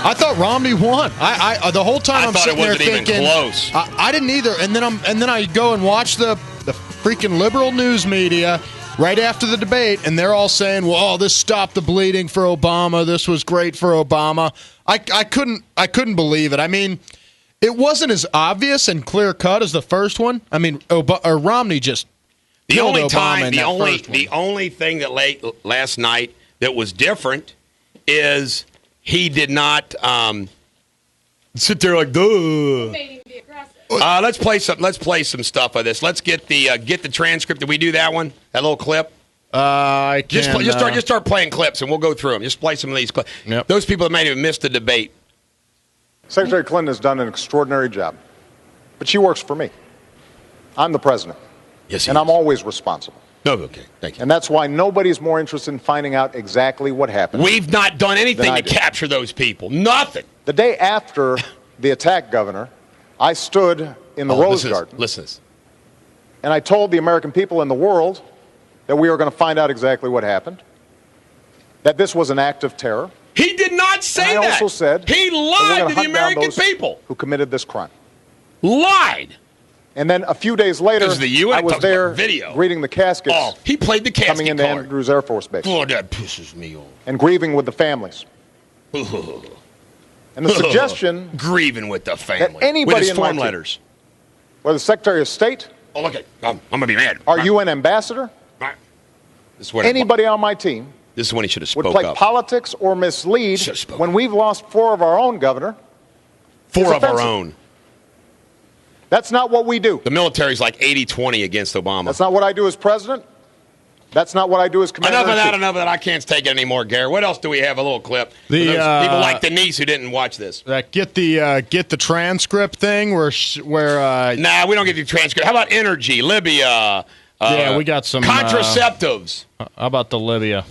I thought Romney won. I the whole time I'm sitting there thinking, close. I didn't either. And then I go and watch the freaking liberal news media right after the debate, and they're all saying, "Well, this stopped the bleeding for Obama. This was great for Obama." I couldn't believe it. I mean, it wasn't as obvious and clear cut as the first one. I mean, Romney just the only thing that last night that was different is he did not sit there like, duh. Let's play some stuff of this. Let's get the transcript. Did we do that one? That little clip? I can. Just start playing clips, and we'll go through them. Just play some of these clips. Yep. Those people that may have missed the debate. Secretary Clinton has done an extraordinary job, but she works for me. I'm the president. Yes, and I'm always responsible. No, okay, thank you. And that's why nobody's more interested in finding out exactly what happened. We've not done anything to capture those people. Nothing. The day after the attack, Governor, I stood in the Rose Garden. Listen. And I told the American people in the world that we were going to find out exactly what happened, that this was an act of terror. He did not say that. I also said he lied to the American people who committed this crime. Lied. And then a few days later, I was there greeting the caskets. Oh, he played the casket coming into card. Andrews Air Force Base. Oh, that pisses me off. And grieving with the families. And the suggestion grieving with the family. That anybody with his in form my letters. Whether Secretary of State. Oh, look at I'm gonna be mad. Our UN ambassador. Right. This is anybody on my team. This is when he should have would spoke play up. Politics or mislead when we've lost 4 of our own, Governor. 4 of our own. That's not what we do. The military's like 80-20 against Obama. That's not what I do as president. That's not what I do as commander. Enough of that. I can't take it anymore, Gary. What else do we have? A little clip. For those people like Denise who didn't watch this. Get the transcript thing where Nah, we don't get the transcript. How about energy, Libya? Yeah, we got some contraceptives. How about the Libya?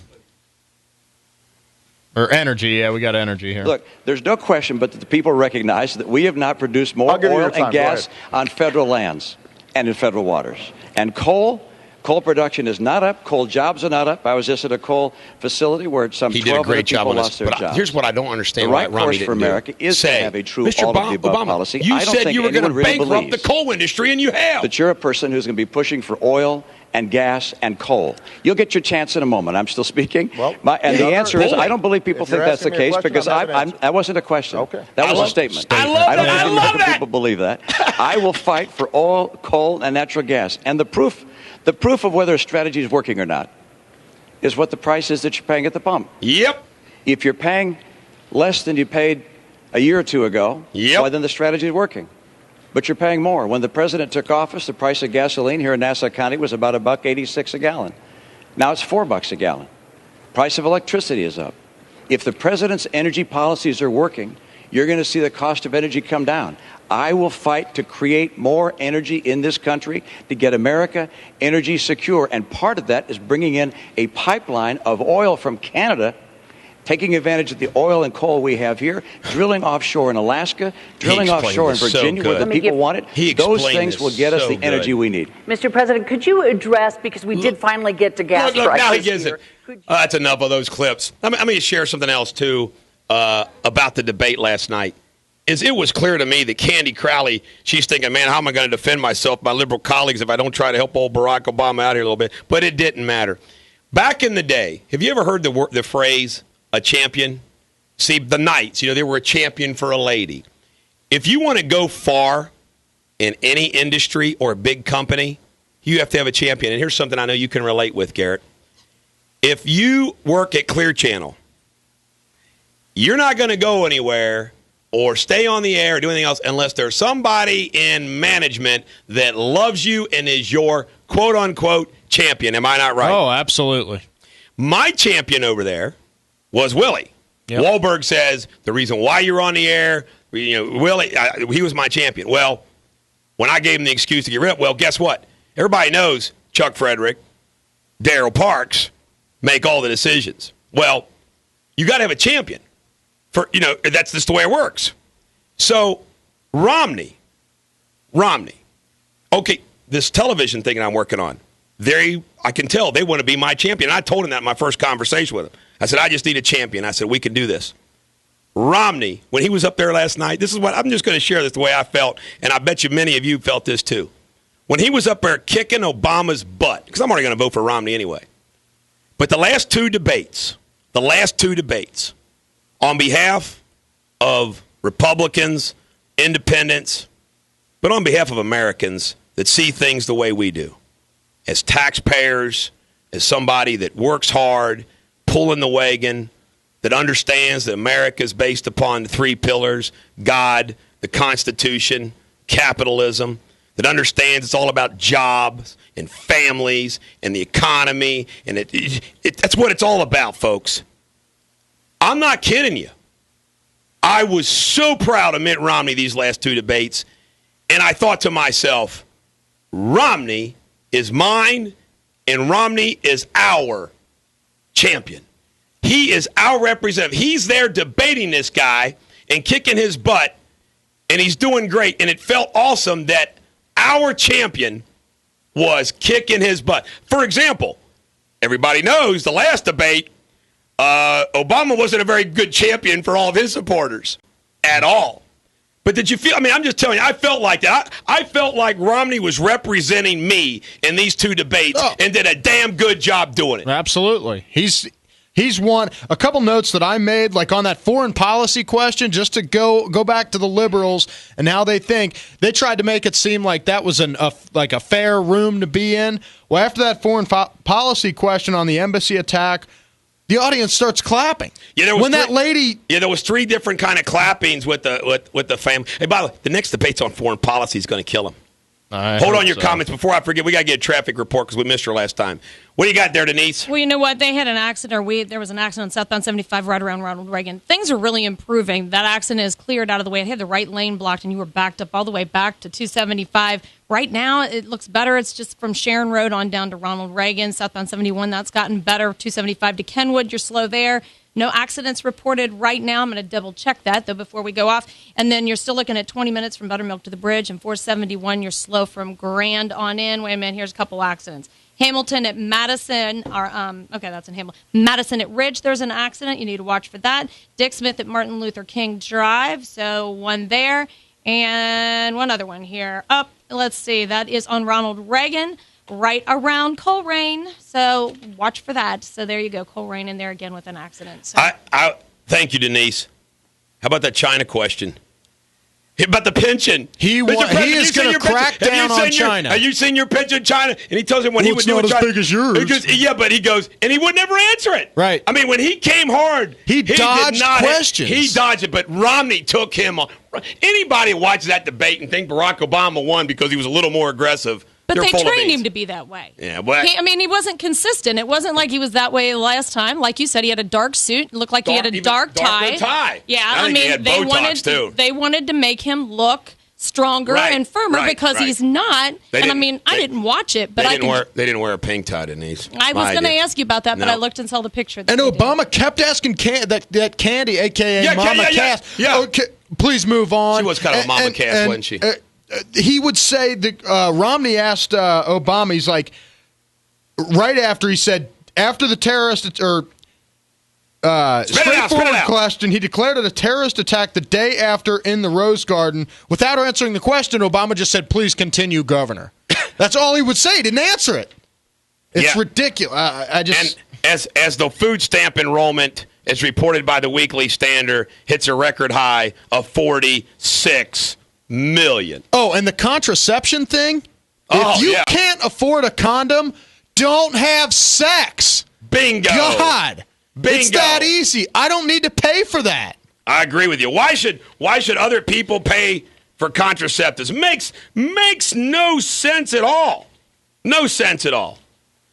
Or energy, yeah, we got energy here. Look, there's no question but that the people recognize that we have not produced more oil and gas on federal lands and in federal waters. And coal production is not up. Coal jobs are not up. I was just at a coal facility where some 1,200 people lost their jobs. Here's what I don't understand. The right course for America is to have a true all-of-the-above policy. You I don't said think you were going to really bankrupt the coal industry, and you have. That you're a person who's going to be pushing for oil and gas and coal. You'll get your chance in a moment. I'm still speaking. Well, the answer is I don't believe people think that's the case because that wasn't a question. Okay. That was a statement. I don't think people believe that. I will fight for oil, coal, and natural gas. And the proof of whether a strategy is working or not is what the price is that you're paying at the pump. Yep. If you're paying less than you paid a year or two ago, well, then the strategy is working. But you're paying more. When the president took office, the price of gasoline here in Nassau County was about $1.86 a gallon. Now it's $4 a gallon. Price of electricity is up. If the president's energy policies are working, you're going to see the cost of energy come down. I will fight to create more energy in this country to get America energy secure. And part of that is bringing in a pipeline of oil from Canada, taking advantage of the oil and coal we have here, drilling offshore in Alaska, drilling offshore in Virginia where the people want it. Those things will get us the energy we need. Mr. President, could you address, because we did finally get to gas prices now he gets here. it. That's enough of those clips. I'm going to share something else, too, about the debate last night. It was clear to me that Candy Crowley, she's thinking, man, how am I going to defend myself, my liberal colleagues, if I don't try to help old Barack Obama out here a little bit? But it didn't matter. Back in the day, have you ever heard the phrase, a champion? See, the Knights, they were a champion for a lady. If you want to go far in any industry or a big company, you have to have a champion. And here's something I know you can relate with, Garrett. If you work at Clear Channel, you're not going to go anywhere or stay on the air or do anything else unless there's somebody in management that loves you and is your quote-unquote champion. Am I not right? Oh, absolutely. My champion over there was Willie. Yep. Wahlberg says the reason why you're on the air, Willie, he was my champion. Well, when I gave him the excuse to get rid of, well, guess what? Everybody knows Chuck Frederick, Darryl Parks make all the decisions. Well, you got to have a champion. That's just the way it works. So, Romney. Okay, this television thing that I'm working on, I can tell they want to be my champion. I told him that in my first conversation with him. I said, I just need a champion. I said, we can do this. Romney, when he was up there last night, this is what I'm just going to share this the way I felt, and I bet you many of you felt this too. When he was up there kicking Obama's butt, because I'm already going to vote for Romney anyway, but the last two debates, on behalf of Republicans, independents, but on behalf of Americans that see things the way we do, as taxpayers, as somebody that works hard, pulling the wagon, that understands that America is based upon the three pillars, God, the Constitution, capitalism, that understands it's all about jobs and families and the economy, and that's what it's all about, folks. I'm not kidding you. I was so proud of Mitt Romney these last two debates, and I thought to myself, Romney is mine, and Romney is our champion. He is our representative. He's there debating this guy and kicking his butt, and he's doing great. And it felt awesome that our champion was kicking his butt. For example, everybody knows the last debate, Obama wasn't a very good champion for all of his supporters at all. But did you feel, I'm just telling you, I felt like that. I felt like Romney was representing me in these two debates and did a damn good job doing it. Absolutely. He's won. A couple notes that I made, like on that foreign policy question, just to go back to the liberals and how they think. They tried to make it seem like that was a fair room to be in. Well, after that foreign policy question on the embassy attack, the audience starts clapping. Yeah, there was three different kind of clappings with the family. Hey, by the way, the next debate's on foreign policy is going to kill him. Hold on your comments before I forget. We got to get a traffic report because we missed her last time. What do you got there, Denise? Well, you know what? They had an accident, there was an accident on southbound 75 right around Ronald Reagan. Things are really improving. That accident is cleared out of the way. It had the right lane blocked, and you were backed up all the way back to 275. Right now, it looks better. It's just from Sharon Road on down to Ronald Reagan. Southbound 71, that's gotten better. 275 to Kenwood, you're slow there. No accidents reported right now. I'm going to double check that, though, before we go off. And then you're still looking at 20 minutes from Buttermilk to the bridge, and 471, you're slow from Grand on in. Wait a minute, here's a couple accidents. Hamilton at Madison, okay, that's in Hamilton. Madison at Ridge, there's an accident. You need to watch for that. Dick Smith at Martin Luther King Drive, so one there. And one other one here. Let's see, that is on Ronald Reagan, right around Coleraine. So watch for that. So there you go, Coleraine in there again with an accident. So. Thank you, Denise. How about that China question? About the pension. He is going to crack down on China. Have you seen your pension in China? And he tells him when he would do it. It's not as big as yours. But he goes, and he would never answer it. Right. I mean, when he came hard, he dodged questions. He dodged it, but Romney took him on. Anybody who watches that debate and think Barack Obama won because he was a little more aggressive, but they trained him to be that way. Yeah, but he wasn't consistent. It wasn't like he was that way last time. Like you said, he had a dark suit. It looked like he had a dark tie. Yeah, I think he had Botox too. They wanted to make him look stronger and firmer because he's not. I didn't watch it, but they didn't wear a pink tie, Denise. I was going to ask you about that, but I looked and saw the picture. And Obama kept asking that Candy, a.k.a. Mama Cass. Yeah. Okay, please move on. She was kind of a Mama Cass, wasn't she? He would say that Romney asked Obama, he's like, right after he said, after the terrorist or straightforward question, he declared it a terrorist attack the day after in the Rose Garden. Without answering the question, Obama just said, please continue, Governor. That's all he would say. He didn't answer it. It's ridiculous. And as the food stamp enrollment, as reported by the Weekly Standard, hits a record high of 46 million. Oh, and the contraception thing? If you can't afford a condom, don't have sex. Bingo. God. Bingo. It's that easy. I don't need to pay for that. I agree with you. Why should other people pay for contraceptives? Makes no sense at all. No sense at all.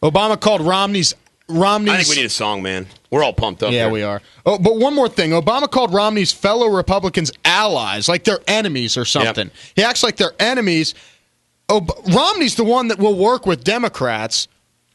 Obama called Romney's. I think we need a song, man. We're all pumped up. Yeah, we are. Oh, but one more thing. Obama called Romney's fellow Republicans allies, like they're enemies or something. Yep. He acts like they're enemies. Romney's the one that will work with Democrats.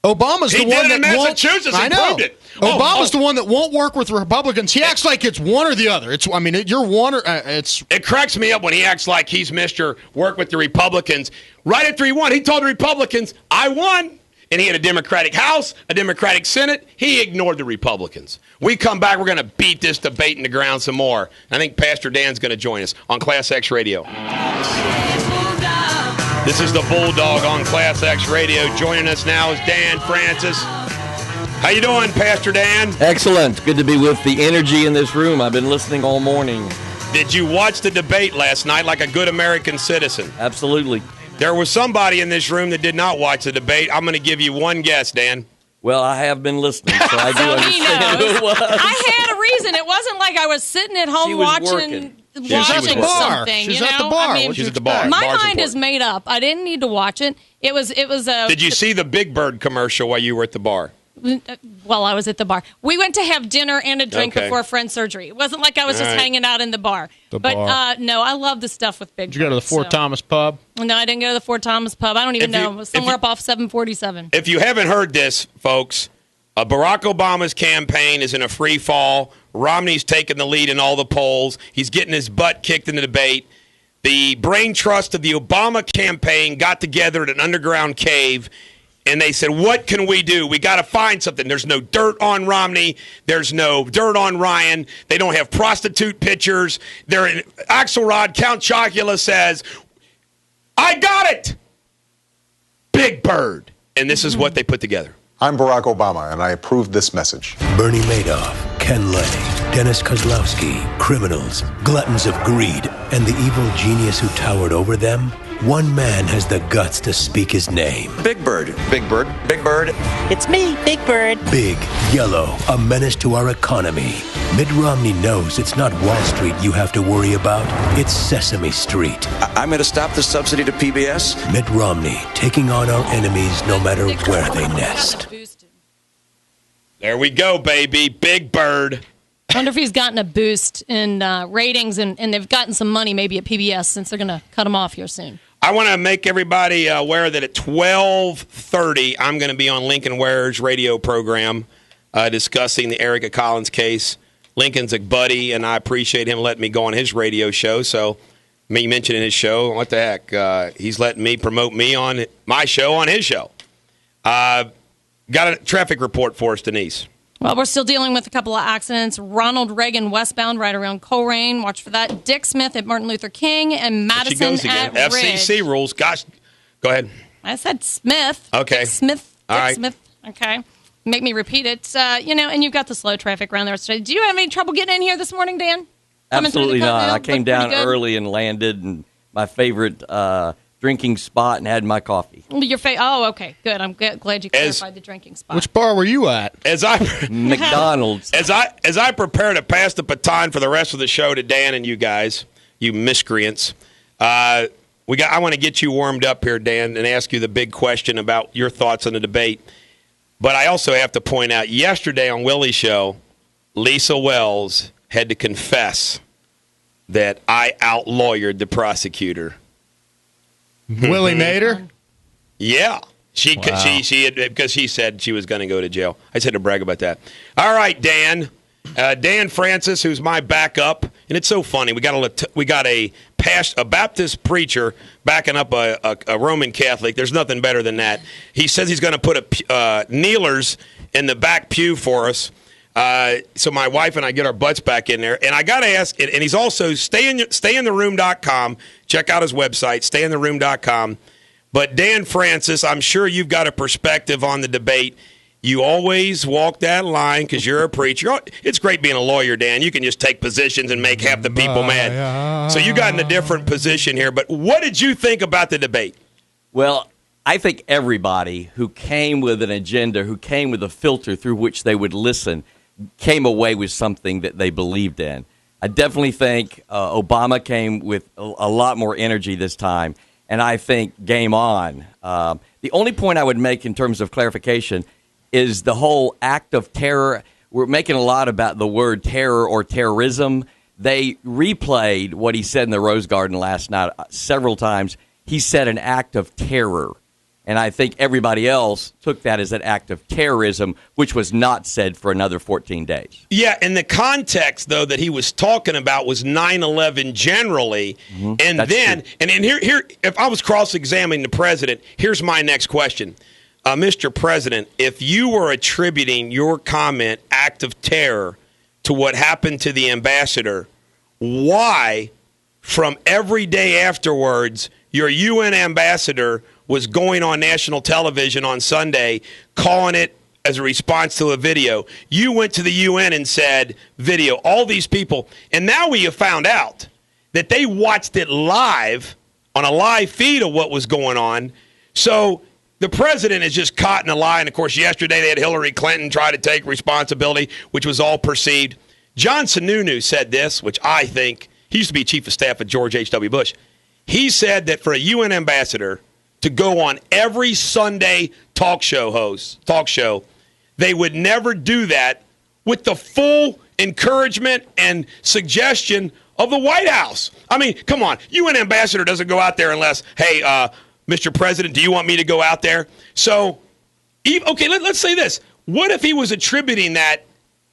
Obama's the one that won't. Massachusetts. I know. It. Obama's the one that won't work with Republicans. He acts like it's one or the other. You're one or it's. It cracks me up when he acts like he's Mr. Work with the Republicans. Right after he won, he told the Republicans, "I won." And he had a Democratic House, a Democratic Senate. He ignored the Republicans. We come back, we're going to beat this debate in the ground some more. I think Pastor Dan's going to join us on Class X Radio. This is the Bulldog on Class X Radio. Joining us now is Dan Francis. How you doing, Pastor Dan? Excellent. Good to be with the energy in this room. I've been listening all morning. Did you watch the debate last night like a good American citizen? Absolutely. There was somebody in this room that did not watch the debate. I'm going to give you one guess, Dan. Well, I have been listening, so I do understand who it was. I had a reason. It wasn't like I was sitting at home watching She was at the bar. Something. She's at the bar. She's at the bar. My Bar's mind important. is made up. I didn't need to watch it. It was a. Did you see the Big Bird commercial while you were at the bar? While I was at the bar. We went to have dinner and a drink Okay. before friend surgery. It wasn't like I was just hanging out in the bar. No, I love the stuff with Big Bird. Did you go to the Fort Thomas pub? No, I didn't go to the Fort Thomas pub. I don't even know. It was somewhere up off 747. If you haven't heard this, folks, Barack Obama's campaign is in a free fall. Romney's taking the lead in all the polls. He's getting his butt kicked in the debate. The brain trust of the Obama campaign got together at an underground cave, and they said, what can we do? We got to find something. There's no dirt on Romney. There's no dirt on Ryan. They don't have prostitute pictures. Axelrod, Count Chocula says, I got it! Big Bird. And this is what they put together. I'm Barack Obama, and I approve this message. Bernie Madoff, Ken Lay, Dennis Kozlowski, criminals, gluttons of greed, and the evil genius who towered over them. One man has the guts to speak his name. Big Bird. Big Bird. Big Bird. It's me, Big Bird. Big, yellow, a menace to our economy. Mitt Romney knows it's not Wall Street you have to worry about. It's Sesame Street. I'm going to stop the subsidy to PBS. Mitt Romney taking on our enemies no matter where they nest. There we go, baby. Big Bird. I wonder if he's gotten a boost in ratings, and they've gotten some money maybe at PBS since they're going to cut him off here soon. I want to make everybody aware that at 12:30, I'm going to be on Lincoln Ware's radio program. discussing the Erica Collins case. Lincoln's a buddy, and I appreciate him letting me go on his radio show. So, me mentioning his show, what the heck? He's letting me promote me on my show on his show. Got a traffic report for us, Denise. Well, we're still dealing with a couple of accidents. Ronald Reagan westbound right around Coleraine. Watch for that. Dick Smith at Martin Luther King and Madison at Ridge. FCC rules. Gosh, go ahead. I said Smith. Okay. Dick Smith. All Dick right. Smith. Okay. Make me repeat it. And you've got the slow traffic around there today. Do you have any trouble getting in here this morning, Dan? Absolutely not. I came down early and landed in my favorite drinking spot and had my coffee. Oh, okay. Good. I'm glad you clarified the drinking spot. Which bar were you at? McDonald's. As I prepare to pass the baton for the rest of the show to Dan and you guys, you miscreants, I want to get you warmed up here, Dan, and ask you the big question about your thoughts on the debate. But I also have to point out, yesterday on Willie's show, Lisa Wells had to confess that I outlawyered the prosecutor. Willie Nader? Yeah. Because she said she was going to go to jail. I said to brag about that. All right, Dan. Dan Francis, who's my backup, and it's so funny. We got a Baptist preacher backing up a Roman Catholic. There's nothing better than that. He says he's going to put kneelers in the back pew for us, so my wife and I get our butts back in there. And I got to ask, and he's also stayintheroom.com. Check out his website, stayintheroom.com. But Dan Francis, I'm sure you've got a perspective on the debate. You always walk that line because you're a preacher. It's great being a lawyer, Dan. You can just take positions and make half the people mad. So you got in a different position here. But what did you think about the debate? Well, I think everybody who came with an agenda, who came with a filter through which they would listen, came away with something that they believed in. I definitely think Obama came with a lot more energy this time. And I think game on. The only point I would make in terms of clarification is the whole act of terror. We're making a lot about the word terror or terrorism. They replayed what he said in the Rose Garden last night several times. He said an act of terror. And I think everybody else took that as an act of terrorism, which was not said for another 14 days. Yeah, and the context, though, that he was talking about was 9/11 generally. Mm-hmm. And that's then, true. and here, if I was cross-examining the president, here's my next question. Mr. President, if you were attributing your comment, act of terror, to what happened to the ambassador, why, from every day afterwards, your UN ambassador was going on national television on Sunday, calling it as a response to a video? You went to the UN and said, video, all these people. And now we have found out that they watched it live on a live feed of what was going on. So the president is just caught in a lie. And, of course, yesterday they had Hillary Clinton try to take responsibility, which was all perceived. John Sununu said this, which I think, he used to be chief of staff of George H.W. Bush. He said that for a UN ambassador to go on every Sunday talk show, they would never do that with the full encouragement and suggestion of the White House. I mean, come on. UN ambassador doesn't go out there unless, hey, Mr. President, do you want me to go out there? So, okay, let's say this. What if he was attributing that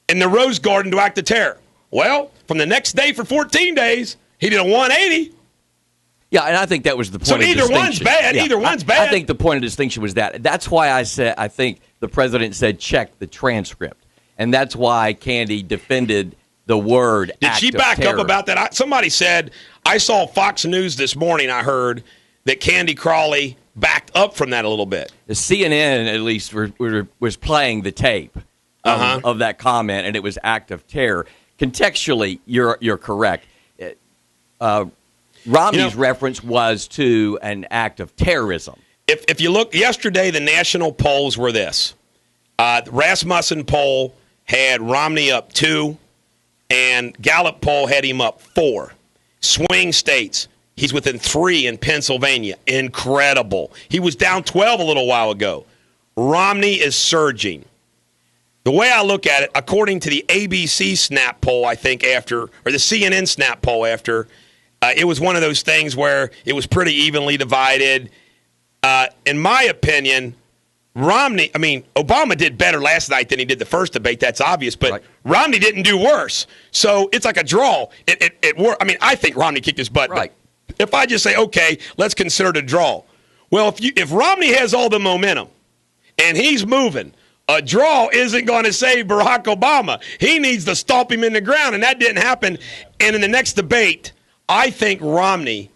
in the Rose Garden to act of terror? Well, from the next day for 14 days, he did a 180. Yeah, and I think that was the point so of either distinction. One's bad. Yeah. Either one's bad. I think the point of distinction was that. That's why I think the president said check the transcript. And that's why Candy defended the word act of terror. Did she back up about that? Somebody said, I saw Fox News this morning, I heard, that Candy Crawley backed up from that a little bit. The CNN, at least, was playing the tape of that comment, and it was act of terror. Contextually, you're correct. Romney's reference was to an act of terrorism. If you look, yesterday the national polls were this. The Rasmussen poll had Romney up 2, and Gallup poll had him up 4. Swing states, he's within 3 in Pennsylvania. Incredible. He was down 12 a little while ago. Romney is surging. The way I look at it, according to the ABC Snap poll, I think or the CNN Snap poll after, it was one of those things where it was pretty evenly divided. In my opinion, Romney, I mean, Obama did better last night than he did the first debate. That's obvious, but Romney didn't do worse. So it's like a draw. It worked. I mean, I think Romney kicked his butt. Right. But if I just say, okay, let's consider it a draw. Well, if Romney has all the momentum and he's moving, a draw isn't going to save Barack Obama. He needs to stomp him in the ground, and that didn't happen. And in the next debate, I think Romney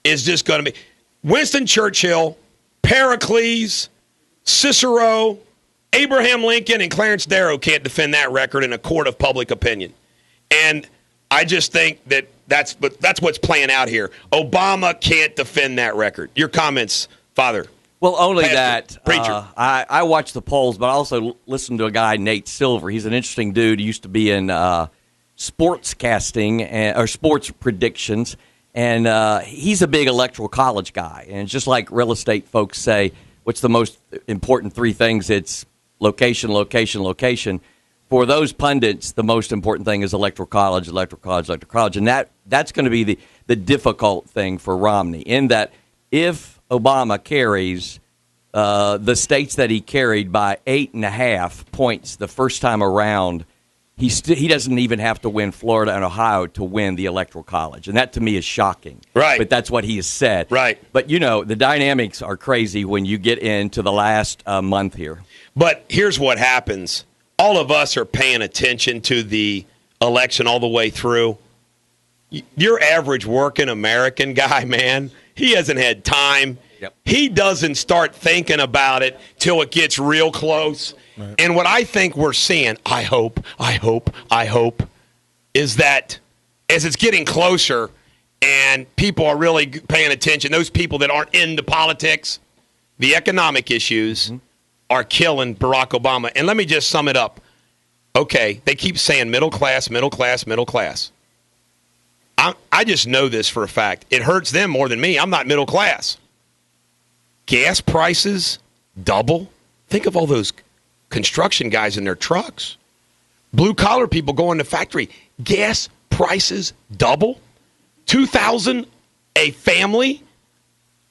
is just going to be Winston Churchill, Pericles, Cicero, Abraham Lincoln, and Clarence Darrow can't defend that record in a court of public opinion. And I just think that's what's playing out here. Obama can't defend that record. Your comments, Father. Well, only Pastor, that. Preacher. I watch the polls, but I also listen to a guy, Nate Silver. He's an interesting dude. He used to be in sports casting or sports predictions. And he's a big electoral college guy. And just like real estate folks say, what's the most important three things? It's location, location, location. For those pundits, the most important thing is electoral college, electoral college, electoral college. And that's going to be the difficult thing for Romney, in that if Obama carries the states that he carried by 8.5 points the first time around, he doesn't even have to win Florida and Ohio to win the Electoral College. And that, to me, is shocking. Right. But that's what he has said. Right. But, the dynamics are crazy when you get into the last month here. But here's what happens. All of us are paying attention to the election all the way through. Your average working American guy, man, he hasn't had time. Yep. He doesn't start thinking about it till it gets real close. Right. And what I think we're seeing, I hope, is that as it's getting closer and people are really paying attention, those people that aren't into politics, the economic issues are killing Barack Obama. And let me just sum it up. Okay, they keep saying middle class, middle class, middle class. I just know this for a fact. It hurts them more than me. I'm not middle class. Gas prices double. Think of all those construction guys in their trucks. Blue-collar people going to factory. Gas prices double. $2,000 a family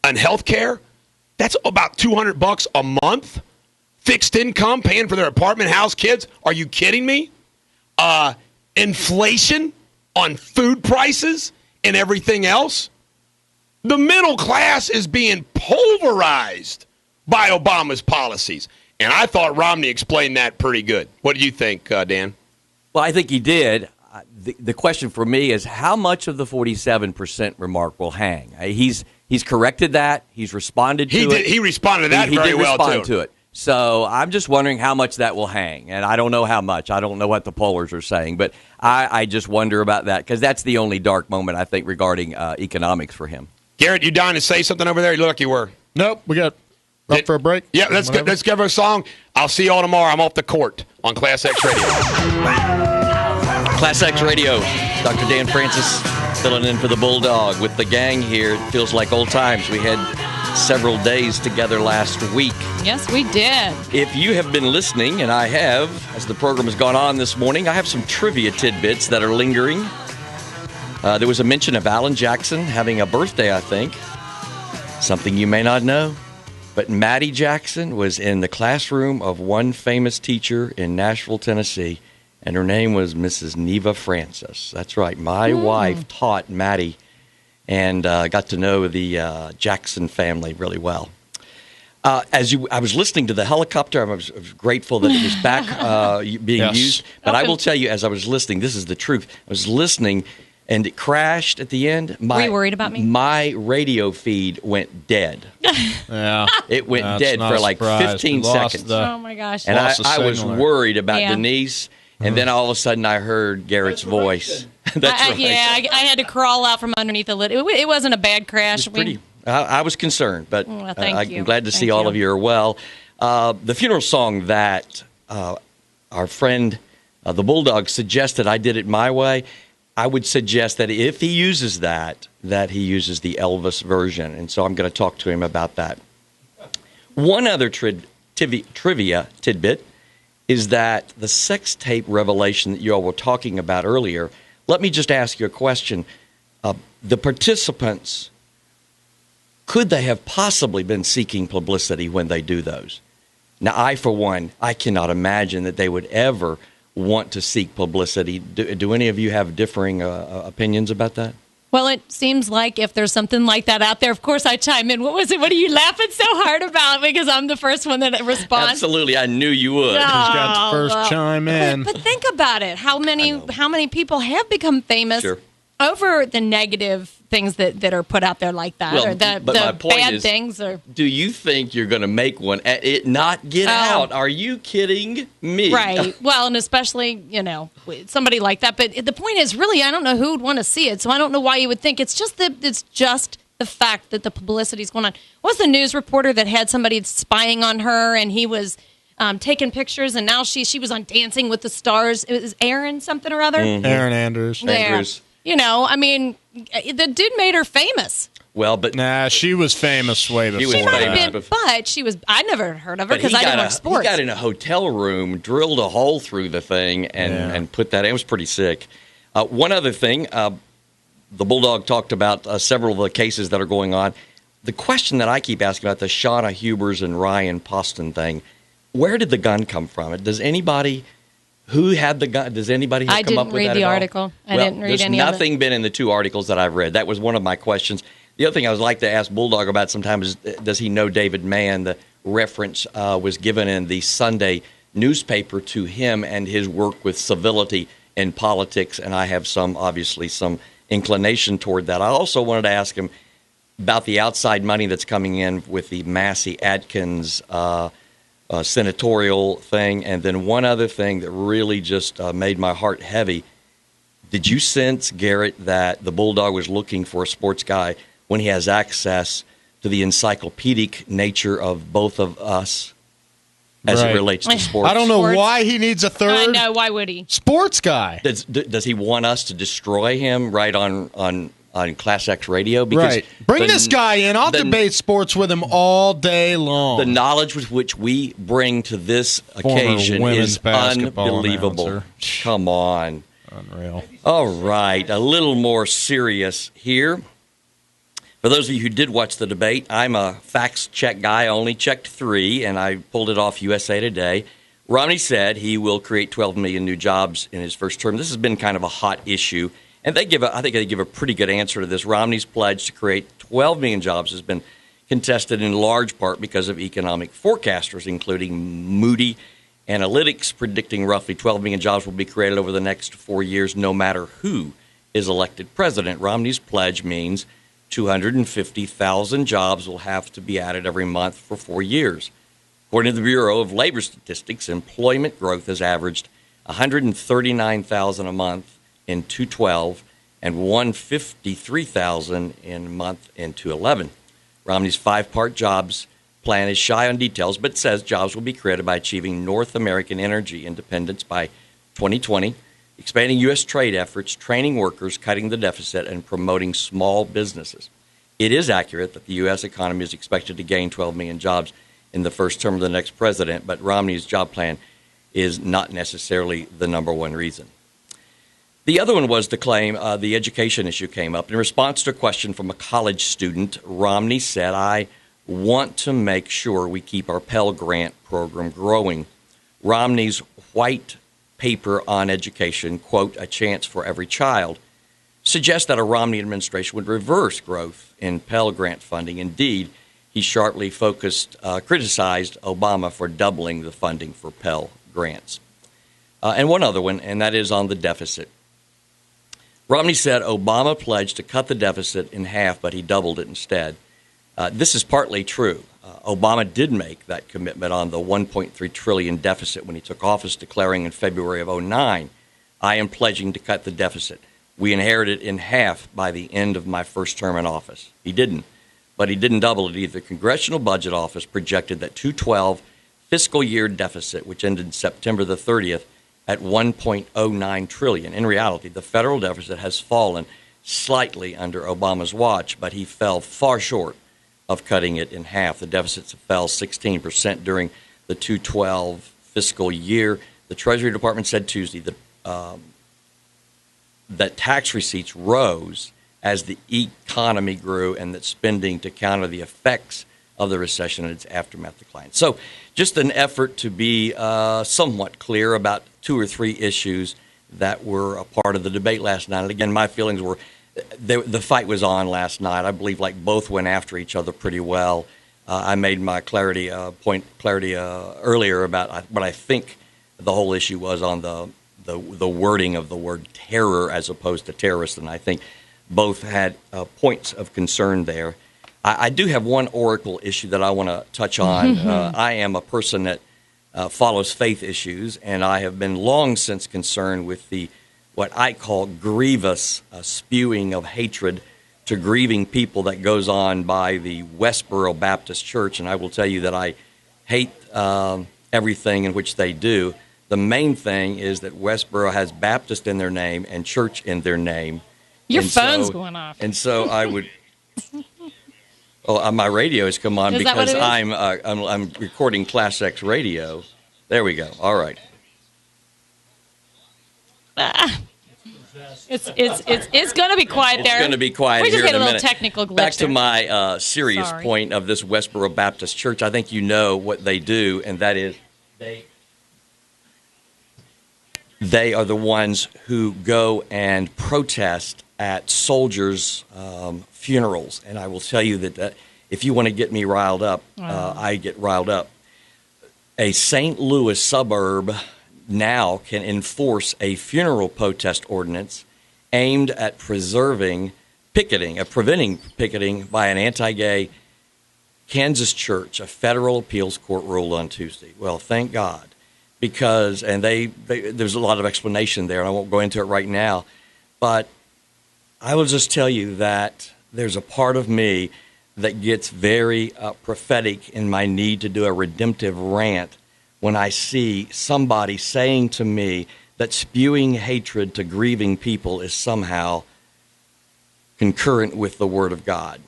on health care. That's about $200 a month. Fixed income, paying for their apartment, house, kids. Are you kidding me? Inflation on food prices and everything else. The middle class is being pulverized by Obama's policies. And I thought Romney explained that pretty good. What do you think, Dan? Well, I think he did. The question for me is how much of the 47% remark will hang? He's corrected that. He's responded to it. He responded to that he very did well, respond too. to it. So I'm just wondering how much that will hang. And I don't know how much. I don't know what the pollers are saying. But I just wonder about that because that's the only dark moment, I think, regarding economics for him. Garrett, you dying to say something over there? You look like you were. Nope, we got up for a break. Yeah, let's give her a song. I'll see you all tomorrow. I'm off the court on Class X Radio. Class X Radio. Dr. Dan Francis filling in for the Bulldog with the gang here. It feels like old times. We had several days together last week. Yes, we did. If you have been listening, and I have, as the program has gone on this morning, I have some trivia tidbits that are lingering. There was a mention of Alan Jackson having a birthday, I think. Something you may not know. But Maddie Jackson was in the classroom of one famous teacher in Nashville, Tennessee, and her name was Mrs. Neva Francis. That's right. My wife taught Maddie and got to know the Jackson family really well. I was listening to the helicopter. I was grateful that it was back being used. But I will tell you, as I was listening, this is the truth. I was listening, and it crashed at the end. Were you worried about me? My radio feed went dead. Yeah, it went dead for like 15 seconds. Oh my gosh! And I was worried about Denise. And then all of a sudden, I heard Garrett's voice. That's right. Yeah, I had to crawl out from underneath the lid. It wasn't a bad crash. I was concerned, but I'm glad to see all of you are well. The funeral song that our friend, the Bulldog, suggested I did it my way, I would suggest that if he uses that he uses the Elvis version. And so I'm going to talk to him about that. One other trivia tidbit is that the sex tape revelation that you all were talking about earlier, let me just ask you a question. The participants, could they have possibly been seeking publicity when they do those? Now, I, for one, I cannot imagine that they would ever want to seek publicity. Do any of you have differing opinions about that? Well, it seems like if there's something like that out there, of course I chime in. What was it? What are you laughing so hard about? Because I'm the first one that responds. Absolutely, I knew you would. No, Who's got the first chime in? But think about it. How many people have become famous over the negative things that are put out there like that, Well, or the but my point bad is, things? Or do you think you're going to make one at it not get out? Are you kidding me? Right. Well, and especially, somebody like that. But the point is, really, I don't know who would want to see it. So I don't know why you would think it's just the fact that the publicity is going on. What was the news reporter that had somebody spying on her, and he was taking pictures, and now she was on Dancing with the Stars. It was Aaron something or other. Mm-hmm. Aaron Andrews. Andrews. The dude made her famous. Well, but she was famous way before. She might have been, but she was. I never heard of her because I didn't watch sports. He got in a hotel room, drilled a hole through the thing, and put that in. It was pretty sick. One other thing, the Bulldog talked about several of the cases that are going on. The question that I keep asking about the Shauna Hubers and Ryan Poston thing, where did the gun come from? Does anybody... Who had the gun? Does anybody have come up with that? I didn't read the article. I didn't read any of it. There's nothing been in the two articles that I've read. That was one of my questions. The other thing I would like to ask Bulldog about sometimes is, does he know David Mann? The reference was given in the Sunday newspaper to him and his work with civility in politics, and I have obviously some inclination toward that. I also wanted to ask him about the outside money that's coming in with the Massey Adkins senatorial thing, and then one other thing that really just made my heart heavy. Did you sense, Garrett, that the Bulldog was looking for a sports guy when he has access to the encyclopedic nature of both of us as it relates to sports? I don't know why he needs a third. I know, why would he? Sports guy. Does he want us to destroy him right on Class X radio? Because bring this guy in. I'll debate sports with him all day long. The knowledge with which we bring to this occasion is unbelievable. Announcer. Come on. Unreal. All right. A little more serious here. For those of you who did watch the debate, I'm a facts check guy. I only checked 3, and I pulled it off USA Today. Romney said he will create 12 million new jobs in his first term. This has been kind of a hot issue. And I think they give a pretty good answer to this. Romney's pledge to create 12 million jobs has been contested in large part because of economic forecasters, including Moody Analytics, predicting roughly 12 million jobs will be created over the next 4 years, no matter who is elected president. Romney's pledge means 250,000 jobs will have to be added every month for 4 years. According to the Bureau of Labor Statistics, employment growth has averaged 139,000 a month in 2012 and 153,000 in a month in 2011. Romney's 5-part jobs plan is shy on details, but says jobs will be created by achieving North American energy independence by 2020, expanding U.S. trade efforts, training workers, cutting the deficit, and promoting small businesses. It is accurate that the U.S. economy is expected to gain 12 million jobs in the first term of the next president, but Romney's job plan is not necessarily the number one reason. The other one was the claim the education issue came up. In response to a question from a college student, Romney said, I want to make sure we keep our Pell Grant program growing. Romney's white paper on education, quote, a chance for every child, suggests that a Romney administration would reverse growth in Pell Grant funding. Indeed, he sharply criticized Obama for doubling the funding for Pell Grants. And one other one, and that is on the deficit. Romney said Obama pledged to cut the deficit in half, but he doubled it instead. This is partly true. Obama did make that commitment on the $1.3 trillion deficit when he took office, declaring in February of 2009, I am pledging to cut the deficit. We inherited it in half by the end of my first term in office. He didn't, but he didn't double it either. The Congressional Budget Office projected that 2012 fiscal year deficit, which ended September the 30th, at $1.09 trillion. In reality, the federal deficit has fallen slightly under Obama's watch, but he fell far short of cutting it in half. The deficits fell 16% during the 2012 fiscal year. The Treasury Department said Tuesday that tax receipts rose as the economy grew and that spending to counter the effects of the recession and its aftermath decline. So just an effort to be somewhat clear about 2 or 3 issues that were a part of the debate last night. And again, my feelings were the fight was on last night. I believe like both went after each other pretty well. I made my clarity earlier about what I think the whole issue was on the wording of the word terror as opposed to terrorist, and I think both had points of concern there. I do have one oracle issue that I want to touch on. I am a person that follows faith issues, and I have been long since concerned with what I call grievous spewing of hatred to grieving people that goes on by the Westboro Baptist Church, and I will tell you that I hate everything in which they do. The main thing is that Westboro has Baptist in their name and church in their name. Your phone's going off. And so I would... my radio has come on because I'm recording Class X radio. There we go. All right. It's going to be quiet there. It's going to be quiet here in a minute. We just had a little technical glitch. Back to my serious point of this Westboro Baptist Church. I think you know what they do, and that is they are the ones who go and protest at soldiers' funerals. And I will tell you that if you want to get me riled up, I get riled up. A St. Louis suburb now can enforce a funeral protest ordinance aimed at preventing picketing by an anti-gay Kansas church. A federal appeals court ruled on Tuesday. Well, thank God, because there's a lot of explanation there, and I won't go into it right now, but I will just tell you that there's a part of me that gets very prophetic in my need to do a redemptive rant when I see somebody saying to me that spewing hatred to grieving people is somehow concurrent with the Word of God.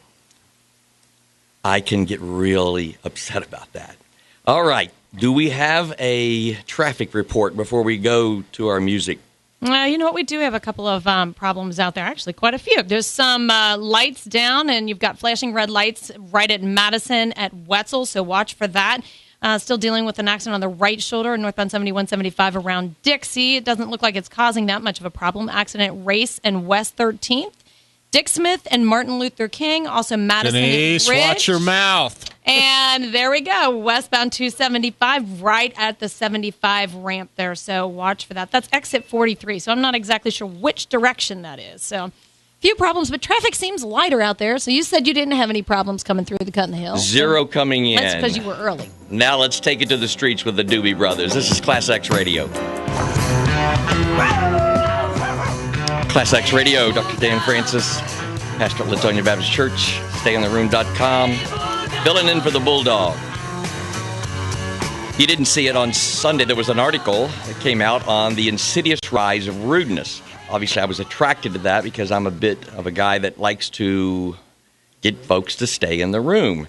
I can get really upset about that. All right. Do we have a traffic report before we go to our music? You know what? We do have a couple of problems out there. Actually, quite a few. There's some lights down, and you've got flashing red lights right at Madison at Wetzel, so watch for that. Still dealing with an accident on the right shoulder, northbound 7175 around Dixie. It doesn't look like it's causing that much of a problem. Accident at Race and West 13th. Dick Smith and Martin Luther King, also Madison Denise, Ridge. watch your mouth. And there we go, westbound 275, right at the 75 ramp there. So watch for that. That's exit 43. So I'm not exactly sure which direction that is. So few problems, but traffic seems lighter out there. So you said you didn't have any problems coming through the Cut in the Hill. Zero coming in. That's because you were early. Now let's take it to the streets with the Doobie Brothers. This is Class X Radio. Class X Radio, Dr. Dan Francis, pastor at Latonia Baptist Church, stayintheroom.com, filling in for the Bulldog. You didn't see it on Sunday. There was an article that came out on the insidious rise of rudeness. Obviously, I was attracted to that because I'm a bit of a guy that likes to get folks to stay in the room.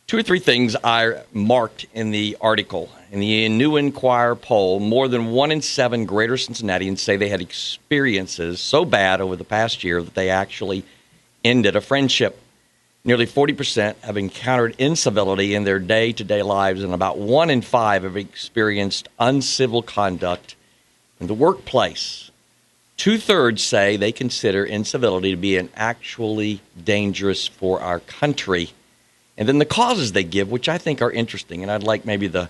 2 or 3 things I marked in the article. In the New Enquirer poll, more than 1 in 7 Greater Cincinnatians say they had experiences so bad over the past year that they actually ended a friendship. Nearly 40% have encountered incivility in their day-to-day lives, and about 1 in 5 have experienced uncivil conduct in the workplace. 2/3 say they consider incivility to be actually dangerous for our country. And then the causes they give, which I think are interesting, and I'd like maybe the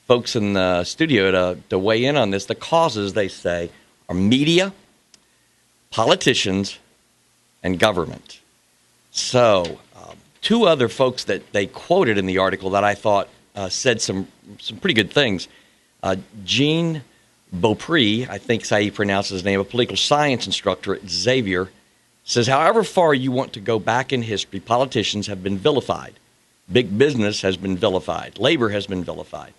folks in the studio to weigh in on this. The causes, they say, are media, politicians, and government. So 2 other folks that they quoted in the article that I thought said some pretty good things. Gene Beaupre, I think is how you pronounce his name, a political science instructor at Xavier, says, however far you want to go back in history, politicians have been vilified. Big business has been vilified. Labor has been vilified.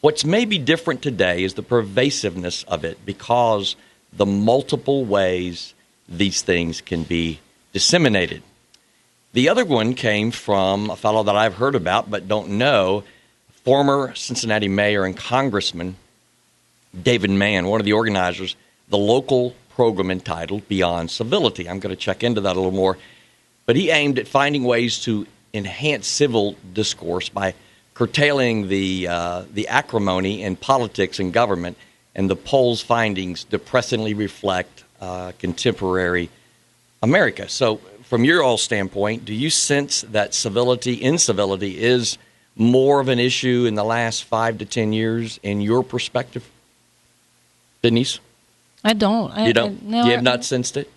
What's maybe different today is the pervasiveness of it because the multiple ways these things can be disseminated. The other one came from a fellow that I've heard about but don't know, former Cincinnati mayor and congressman David Mann, one of the organizers, the local program entitled Beyond Civility. I'm going to check into that a little more. But he aimed at finding ways to enhance civil discourse by curtailing the acrimony in politics and government, and the poll's findings depressingly reflect contemporary America. So from your all standpoint, do you sense that incivility is more of an issue in the last 5 to 10 years in your perspective? Denise? I don't. You don't? You have not sensed it?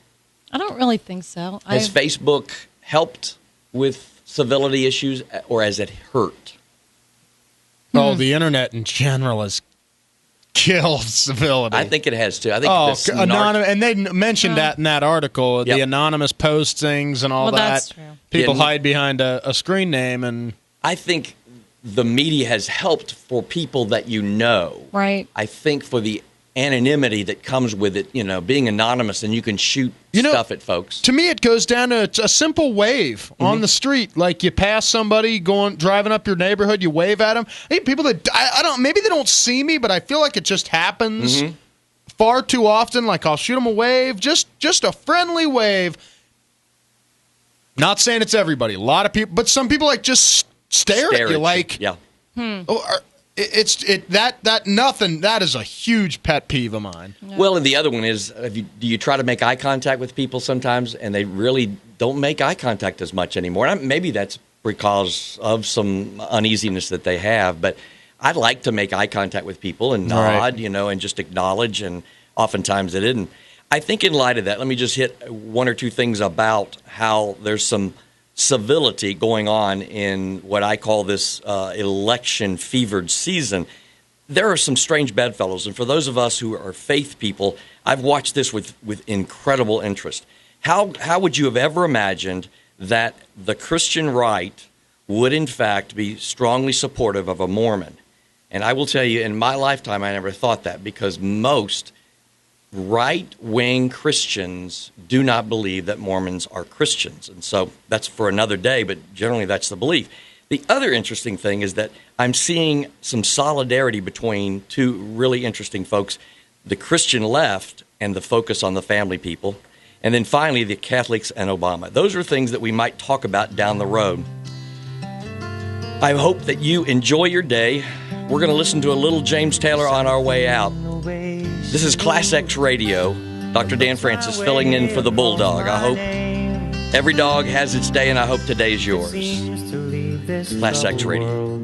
I don't really think so. Has Facebook helped with civility issues, or has it hurt? Oh, the internet in general has killed civility. I think it has too. I think and they mentioned that in that article, the anonymous postings and all that. That's true. People hide behind a screen name, and I think the media has helped for people that you know. Right. I think for the anonymity that comes with it, being anonymous and you can shoot stuff at folks. To me, it goes down to a simple wave on the street. Like you pass somebody driving up your neighborhood, you wave at them. Hey, people that maybe they don't see me, but I feel like it just happens far too often. Like I'll shoot them a wave, just a friendly wave. Not saying it's everybody. A lot of people, but some people like just stare at you. Like, yeah. That is a huge pet peeve of mine. Yeah. Well, and the other one is, do you try to make eye contact with people sometimes, and they really don't make eye contact as much anymore? And maybe that's because of some uneasiness that they have, but I'd like to make eye contact with people and nod, and just acknowledge, and oftentimes it isn't. I think in light of that, let me just hit one or two things about how there's some civility going on in what I call this election-fevered season. There are some strange bedfellows, and for those of us who are faith people, I've watched this with incredible interest. How would you have ever imagined that the Christian right would, in fact, be strongly supportive of a Mormon? And I will tell you, in my lifetime, I never thought that, because most right-wing Christians do not believe that Mormons are Christians. And so that's for another day, but generally that's the belief. The other interesting thing is that I'm seeing some solidarity between two really interesting folks, the Christian left and the focus on the family people, and then finally the Catholics and Obama. Those are things that we might talk about down the road. I hope that you enjoy your day. We're going to listen to a little James Taylor on our way out. This is Class X Radio. Dr. Dan Francis filling in for the Bulldog. I hope every dog has its day, and I hope today's yours. Class X Radio.